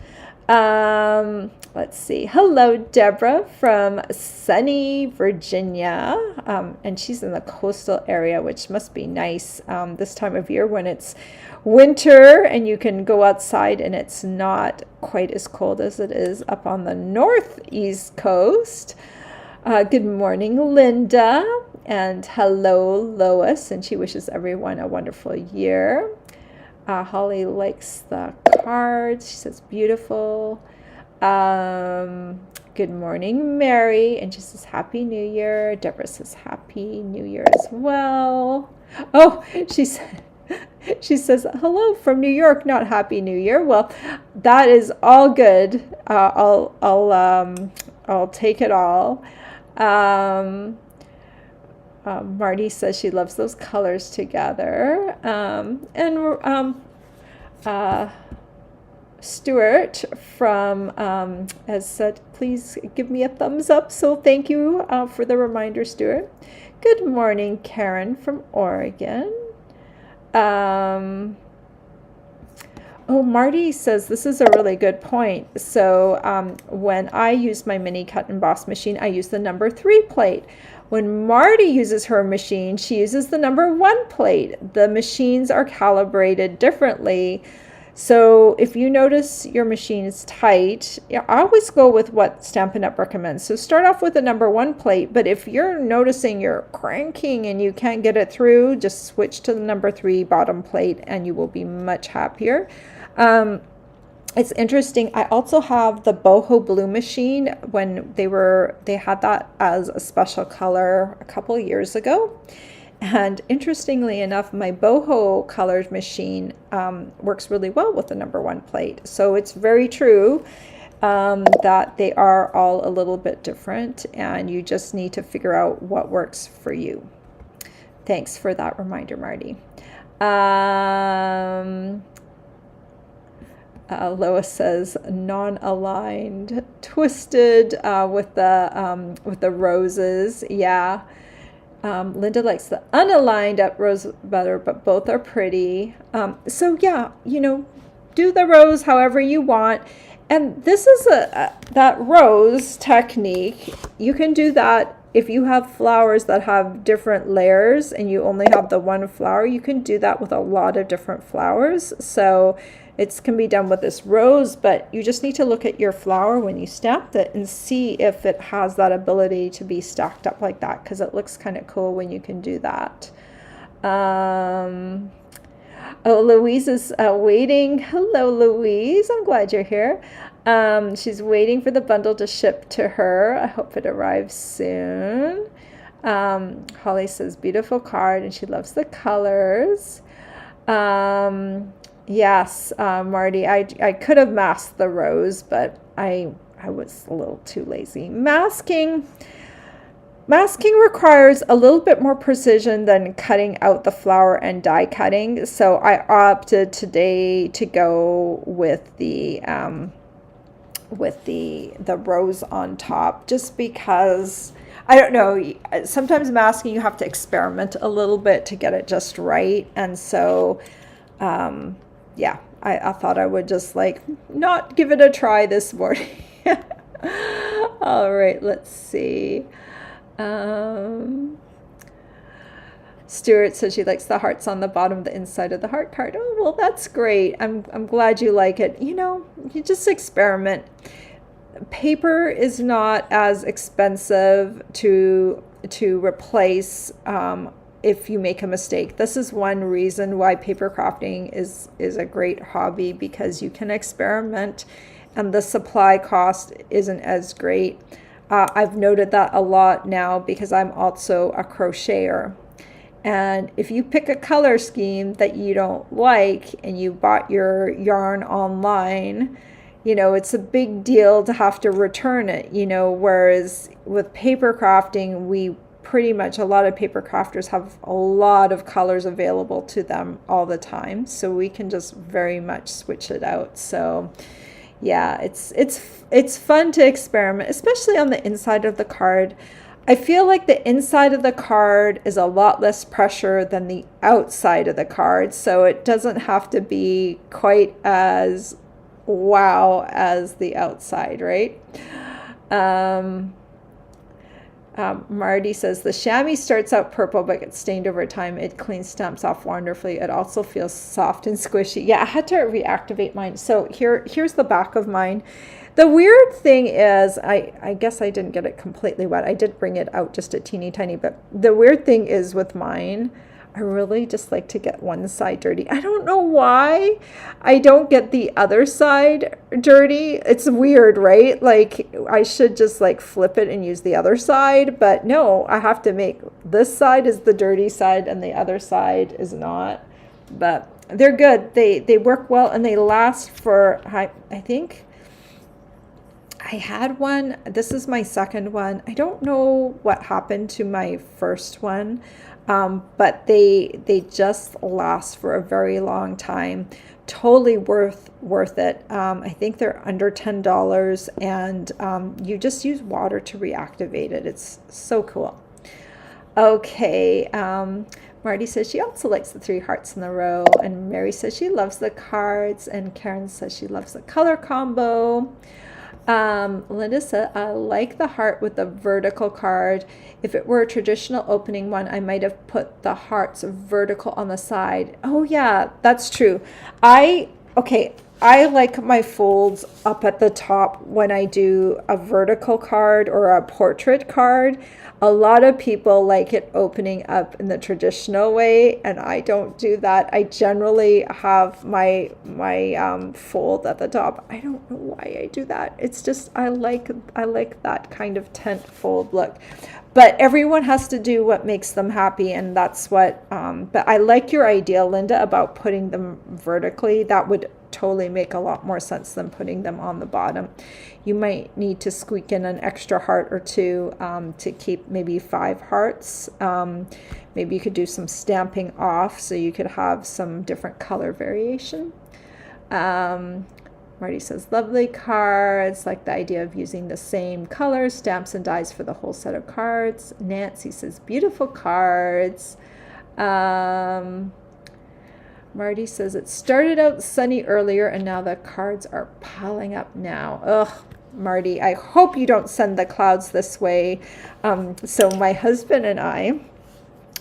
Let's see. Hello, Deborah from sunny Virginia. And she's in the coastal area, which must be nice this time of year when it's winter and you can go outside and it's not quite as cold as it is up on the northeast coast. Good morning, Linda. And hello, Lois. And she wishes everyone a wonderful year. Holly likes the cards. She says beautiful. Good morning, Mary. And she says Happy New Year. Deborah says Happy New Year as well. Oh, she says hello from New York, not Happy New Year. Well, that is all good. I'll take it all. Marty says she loves those colors together. Stuart from has said, please give me a thumbs up. So thank you for the reminder, Stuart. Good morning, Karen from Oregon. Marty says this is a really good point. So when I use my mini cut and emboss machine, I use the number 3 plate. When Marty uses her machine, she uses the number 1 plate. The machines are calibrated differently. So if you notice your machine is tight, I always go with what Stampin' Up! Recommends. So start off with the number 1 plate, but if you're noticing you're cranking and you can't get it through, just switch to the number 3 bottom plate and you will be much happier. It's interesting. I also have the boho blue machine when they had that as a special color a couple of years ago. And interestingly enough, my boho colored machine works really well with the number 1 plate. So it's very true that they are all a little bit different and you just need to figure out what works for you. Thanks for that reminder, Marty. Lois says non-aligned, twisted with the roses. Yeah. Linda likes the unaligned up rose better, but both are pretty. So yeah, do the rose however you want. And this is that rose technique. You can do that if you have flowers that have different layers and you only have the one flower. You can do that with a lot of different flowers. So it can be done with this rose, but you just need to look at your flower when you stamped it and see if it has that ability to be stacked up like that, because it looks kind of cool when you can do that. Louise is waiting. Hello, Louise. I'm glad you're here. She's waiting for the bundle to ship to her. I hope it arrives soon. Holly says, beautiful card, and she loves the colors. Yes, Marty, I could have masked the rose, but I was a little too lazy. Masking requires a little bit more precision than cutting out the flower and die cutting. So I opted today to go with the rose on top, just because I don't know, sometimes masking you have to experiment a little bit to get it just right. And so yeah, I thought I would just not give it a try this morning. All right, let's see. Stuart says she likes the hearts on the bottom, the inside of the heart card. Oh, well, that's great. I'm glad you like it. You just experiment. Paper is not as expensive to replace if you make a mistake. This is one reason why paper crafting is a great hobby, because you can experiment and the supply cost isn't as great. I've noted that a lot now because I'm also a crocheter. And if you pick a color scheme that you don't like and you bought your yarn online, it's a big deal to have to return it, whereas with paper crafting, a lot of paper crafters have a lot of colors available to them all the time. So we can just very much switch it out. So yeah, it's fun to experiment, especially on the inside of the card. I feel like the inside of the card is a lot less pressure than the outside of the card, so it doesn't have to be quite as wow as the outside, right? Marty says, the chamois starts out purple but gets stained over time. It cleans stamps off wonderfully. It also feels soft and squishy. Yeah, I had to reactivate mine. So here's the back of mine. The weird thing is, I guess I didn't get it completely wet. I did bring it out just a teeny tiny bit. The weird thing is with mine, I really just like to get one side dirty. I don't know why I don't get the other side dirty. It's weird, right? Like I should just like flip it and use the other side, but no, I have to make this side is the dirty side and the other side is not. But they're good. They work well and they last for, I think I had one. This is my second one. I don't know what happened to my first one. But they just last for a very long time. Totally worth it. I think they're under $10, and you just use water to reactivate it. It's so cool. Okay. Marty says she also likes the 3 hearts in a row, and Mary says she loves the cards, and Karen says she loves the color combo. Linda said, I like the heart with the vertical card. If it were a traditional opening one, I might have put the hearts vertical on the side. Oh yeah, that's true. I like my folds up at the top when I do a vertical card or a portrait card. A lot of people like it opening up in the traditional way, and I don't do that. I generally have my fold at the top. I don't know why I do that. It's just I like that kind of tent fold look. But everyone has to do what makes them happy, and that's what. But I like your idea, Linda, about putting them vertically. That would totally make a lot more sense than putting them on the bottom. You might need to squeak in an extra heart or two to keep maybe 5 hearts. Maybe you could do some stamping off so you could have some different color variation. Marty says, lovely cards, like the idea of using the same colors, stamps, and dies for the whole set of cards. Nancy says, beautiful cards. Marty says, it started out sunny earlier and now the cards are piling up now. Ugh, Marty, I hope you don't send the clouds this way. So my husband and I,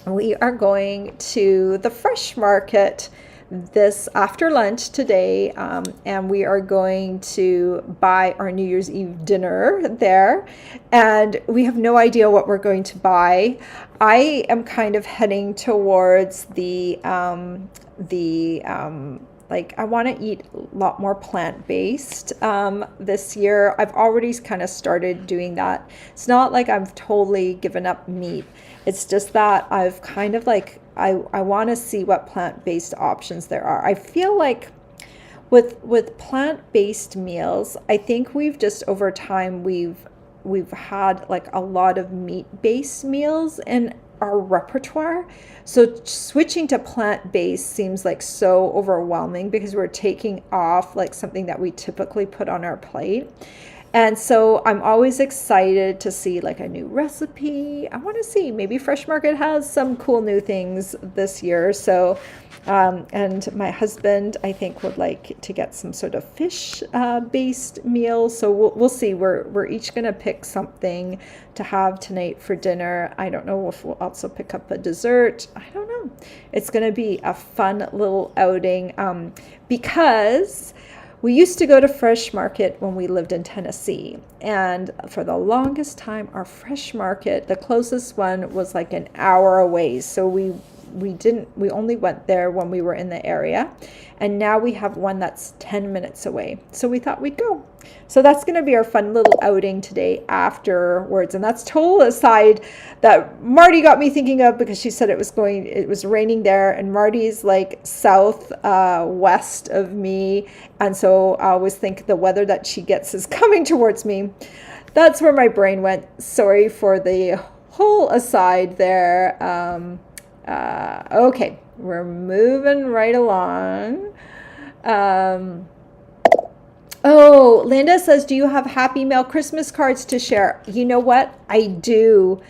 we are going to the Fresh Market this after lunch today, and we are going to buy our New Year's Eve dinner there, and we have no idea what we're going to buy. I am kind of heading towards like I want to eat a lot more plant-based this year. I've already kind of started doing that. It's not like I've totally given up meat. It's just that I've kind of like I want to see what plant-based options there are. I feel like with plant-based meals, I think we've just over time we've had like a lot of meat-based meals in our repertoire. So switching to plant-based seems like so overwhelming because we're taking off like something that we typically put on our plate. And so I'm always excited to see like a new recipe. I want to see maybe Fresh Market has some cool new things this year. So, and my husband, I think, would like to get some sort of fish based meal. So we'll see. We're each going to pick something to have tonight for dinner. I don't know if we'll also pick up a dessert. I don't know. It's going to be a fun little outing because we used to go to Fresh Market when we lived in Tennessee. And for the longest time, our Fresh Market, the closest one was like an hour away. So we only went there when we were in the area. And now we have one that's 10 minutes away. So we thought we'd go. So that's going to be our fun little outing today afterwards. And that's total aside that Marty got me thinking of, because she said it was raining there, and Marty's like south west of me. And so I always think the weather that she gets is coming towards me. That's where my brain went. Sorry for the whole aside there. Okay, we're moving right along. Oh, Linda says, do you have Happy Mail Christmas cards to share? You know what? I do.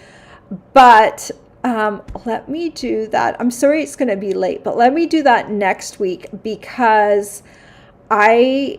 But let me do that. I'm sorry it's going to be late, but let me do that next week, because I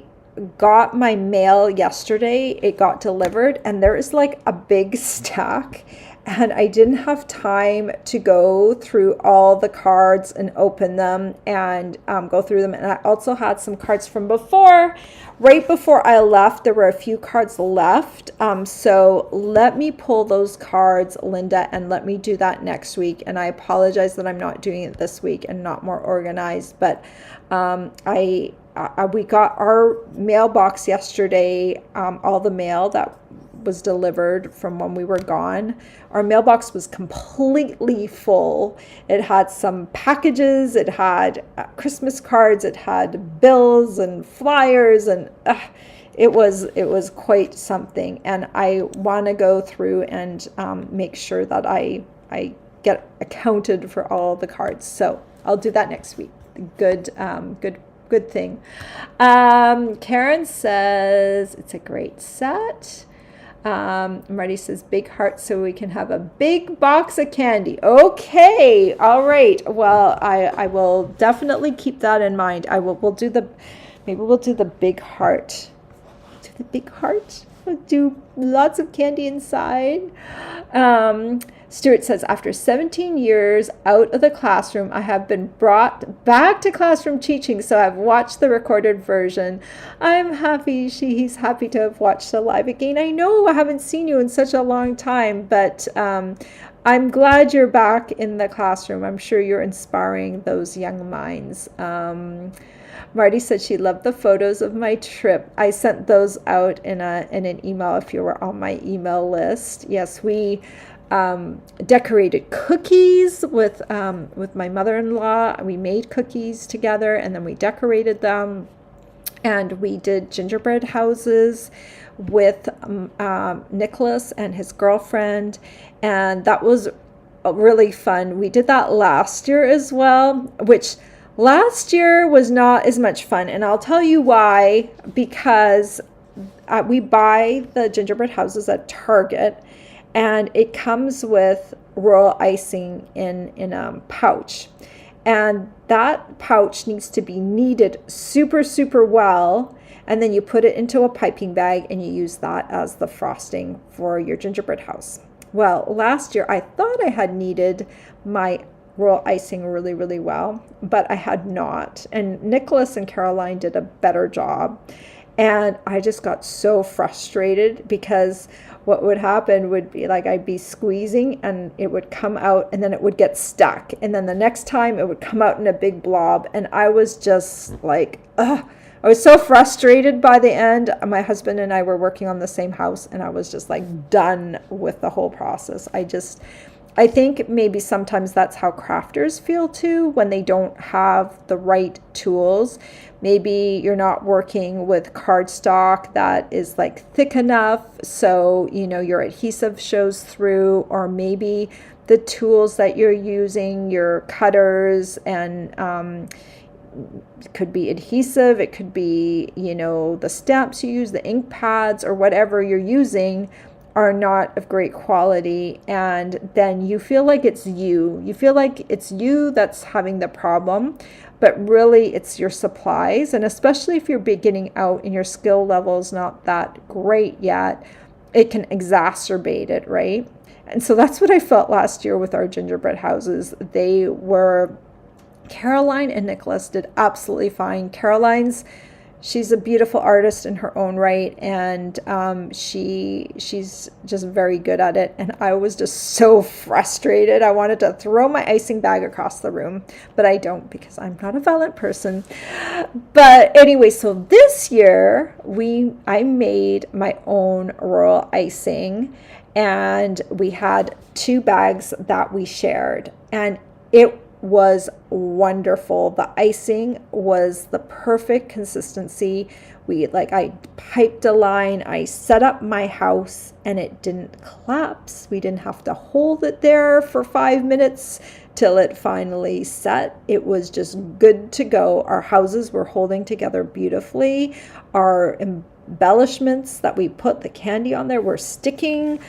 got my mail yesterday. It got delivered, and there is like a big stack. And I didn't have time to go through all the cards and open them and go through them. And I also had some cards from before. Right before I left, there were a few cards left. So let me pull those cards, Linda, and let me do that next week. And I apologize that I'm not doing it this week and not more organized. But we got our mailbox yesterday, all the mail that was delivered from when we were gone. Our mailbox was completely full. It had some packages, it had Christmas cards, it had bills and flyers, and it was quite something. And I want to go through and make sure that I get accounted for all the cards. So I'll do that next week. Good thing. Karen says it's a great set. Marty says big heart so we can have a big box of candy. Okay, all right. Well, I will definitely keep that in mind. We'll do the big heart. Do the big heart. We'll do lots of candy inside. Stuart says, after 17 years out of the classroom, I have been brought back to classroom teaching, so I've watched the recorded version. I'm happy. He's happy to have watched the live again. I know I haven't seen you in such a long time, but I'm glad you're back in the classroom. I'm sure you're inspiring those young minds. Marty said she loved the photos of my trip. I sent those out in an email if you were on my email list. Yes, we decorated cookies with my mother-in-law. We made cookies together, and then we decorated them. And we did gingerbread houses with Nicholas and his girlfriend, and that was really fun. We did that last year as well, which last year was not as much fun, and I'll tell you why. Because we buy the gingerbread houses at Target, and it comes with royal icing in a pouch. And that pouch needs to be kneaded super, super well. And then you put it into a piping bag and you use that as the frosting for your gingerbread house. Well, last year I thought I had kneaded my royal icing really, really well, but I had not. And Nicholas and Caroline did a better job. And I just got so frustrated, because what would happen would be like I'd be squeezing and it would come out, and then it would get stuck. And then the next time it would come out in a big blob. And I was just like, ugh. I was so frustrated by the end. My husband and I were working on the same house, and I was just like done with the whole process. I think maybe sometimes that's how crafters feel too, when they don't have the right tools. Maybe you're not working with cardstock that is like thick enough so your adhesive shows through, or maybe the tools that you're using, your cutters, and it could be adhesive, it could be the stamps you use, the ink pads, or whatever you're using are not of great quality. And then you feel like it's you that's having the problem, but really it's your supplies. And especially if you're beginning out and your skill level is not that great yet, it can exacerbate it, right? And so that's what I felt last year with our gingerbread houses. Caroline and Nicholas did absolutely fine. Caroline's, she's a beautiful artist in her own right, and she's just very good at it. And I was just so frustrated. I wanted to throw my icing bag across the room, but I don't because I'm not a violent person. But anyway, so this year I made my own royal icing, and we had 2 bags that we shared, and it was wonderful. The icing was the perfect consistency. I piped a line, I set up my house, and it didn't collapse. We didn't have to hold it there for 5 minutes till it finally set. It was just good to go. Our houses were holding together beautifully. Our embellishments that we put the candy on there were sticking.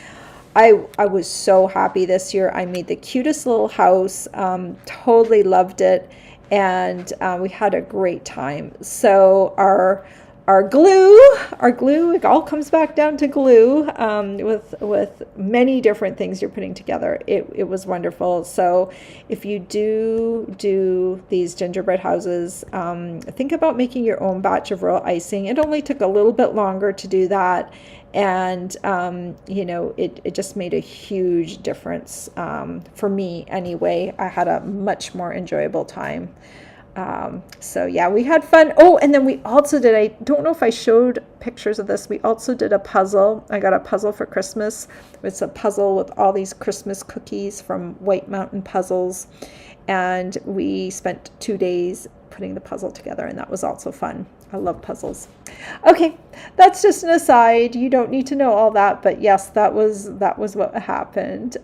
I was so happy this year. I made the cutest little house, totally loved it, and we had a great time. So our glue, it all comes back down to glue, with many different things you're putting together. It was wonderful. So if you do these gingerbread houses, think about making your own batch of royal icing. It only took a little bit longer to do that. And, it just made a huge difference for me anyway. I had a much more enjoyable time. So yeah, we had fun. Oh, and then we also did, I don't know if I showed pictures of this, we also did a puzzle. I got a puzzle for Christmas. It's a puzzle with all these Christmas cookies from White Mountain Puzzles. And we spent 2 days putting the puzzle together, and that was also fun. I love puzzles. Okay, that's just an aside. You don't need to know all that, but yes, that was what happened.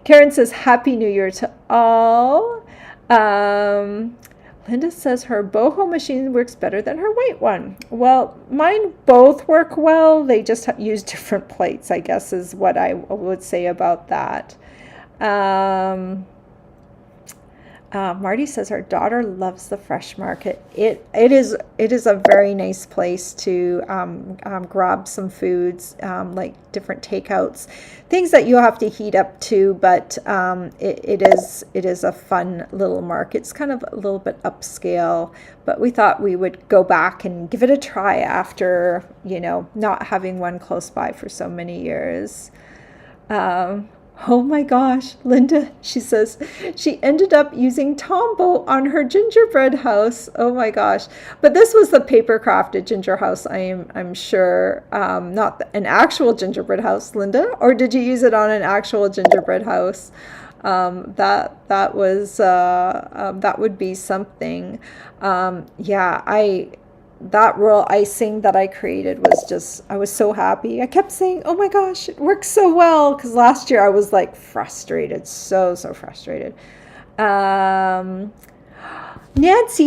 Karen says, Happy New Year to all. Linda says her boho machine works better than her white one. Well, mine both work well. They just use different plates, I guess, is what I would say about that. Marty says her daughter loves the Fresh Market. It is a very nice place to grab some foods, like different takeouts, things that you have to heat up too. But it is a fun little market. It's kind of a little bit upscale, but we thought we would go back and give it a try after not having one close by for so many years. Oh my gosh, Linda, she says she ended up using Tombow on her gingerbread house. Oh my gosh. But this was the paper crafted ginger house, I'm sure. Not an actual gingerbread house, Linda, or did you use it on an actual gingerbread house? That would be something. That royal icing that I created I was so happy. I kept saying, oh my gosh, it works so well. Because last year I was like frustrated, so frustrated. Nancy,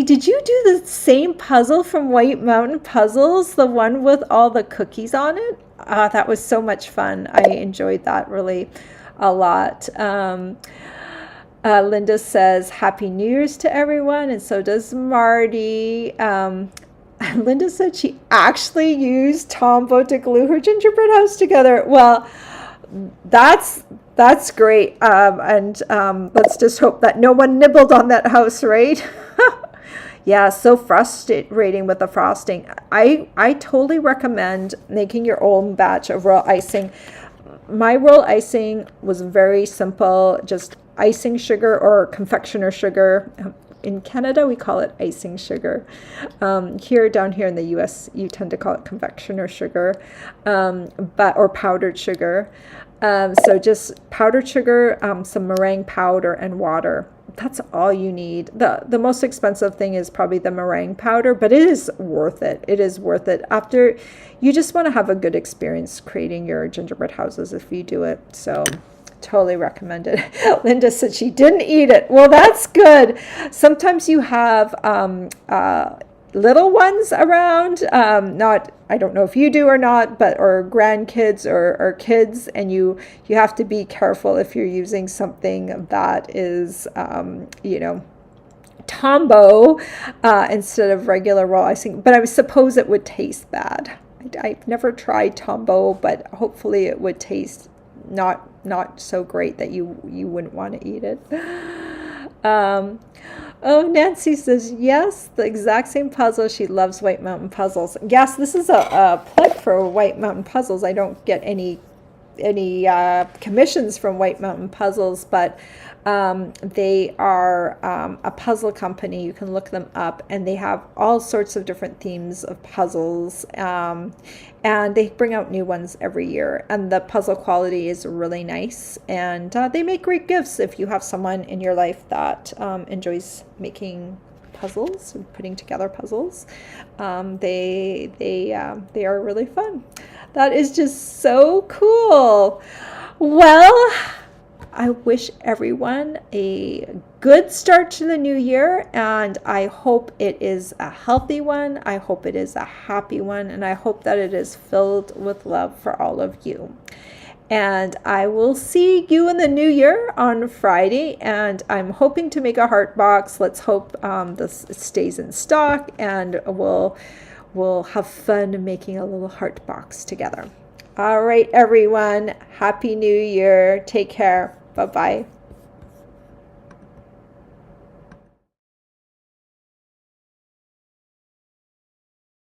did you do the same puzzle from White Mountain Puzzles? The one with all the cookies on it? That was so much fun. I enjoyed that really a lot. Linda says, Happy New Year's to everyone. And so does Marty. Linda said she actually used Tombow to glue her gingerbread house together. Well, that's great. And let's just hope that no one nibbled on that house, right? Yeah, so frustrating with the frosting. I totally recommend making your own batch of royal icing. My royal icing was very simple, just icing sugar or confectioner sugar. In Canada, we call it icing sugar. Down here in the US, you tend to call it confectioner sugar, or powdered sugar. So just powdered sugar, some meringue powder, and water. That's all you need. The most expensive thing is probably the meringue powder, but it is worth it. It is worth it. After, you just want to have a good experience creating your gingerbread houses if you do it. So totally recommend it. Linda said she didn't eat it. Well, that's good. Sometimes you have little ones around, I don't know if you do or not, or grandkids or kids, and you have to be careful if you're using something that is, Tombow instead of regular raw icing. But I suppose it would taste bad. I've never tried Tombow, but hopefully it would taste not so great that you wouldn't want to eat it. Um, oh, Nancy says, yes, the exact same puzzle. She loves White Mountain Puzzles. Yes, this is a plug for White Mountain Puzzles. I don't get any commissions from White Mountain Puzzles, but they are a puzzle company. You can look them up, and they have all sorts of different themes of puzzles, and they bring out new ones every year. And the puzzle quality is really nice, and they make great gifts if you have someone in your life that enjoys making puzzles and putting together puzzles. They are really fun. That is just so cool. Well, I wish everyone a good start to the new year, and I hope it is a healthy one. I hope it is a happy one, and I hope that it is filled with love for all of you. And I will see you in the new year on Friday, and I'm hoping to make a heart box. Let's hope this stays in stock, and we'll have fun making a little heart box together. All right, everyone. Happy New Year. Take care. Bye-bye.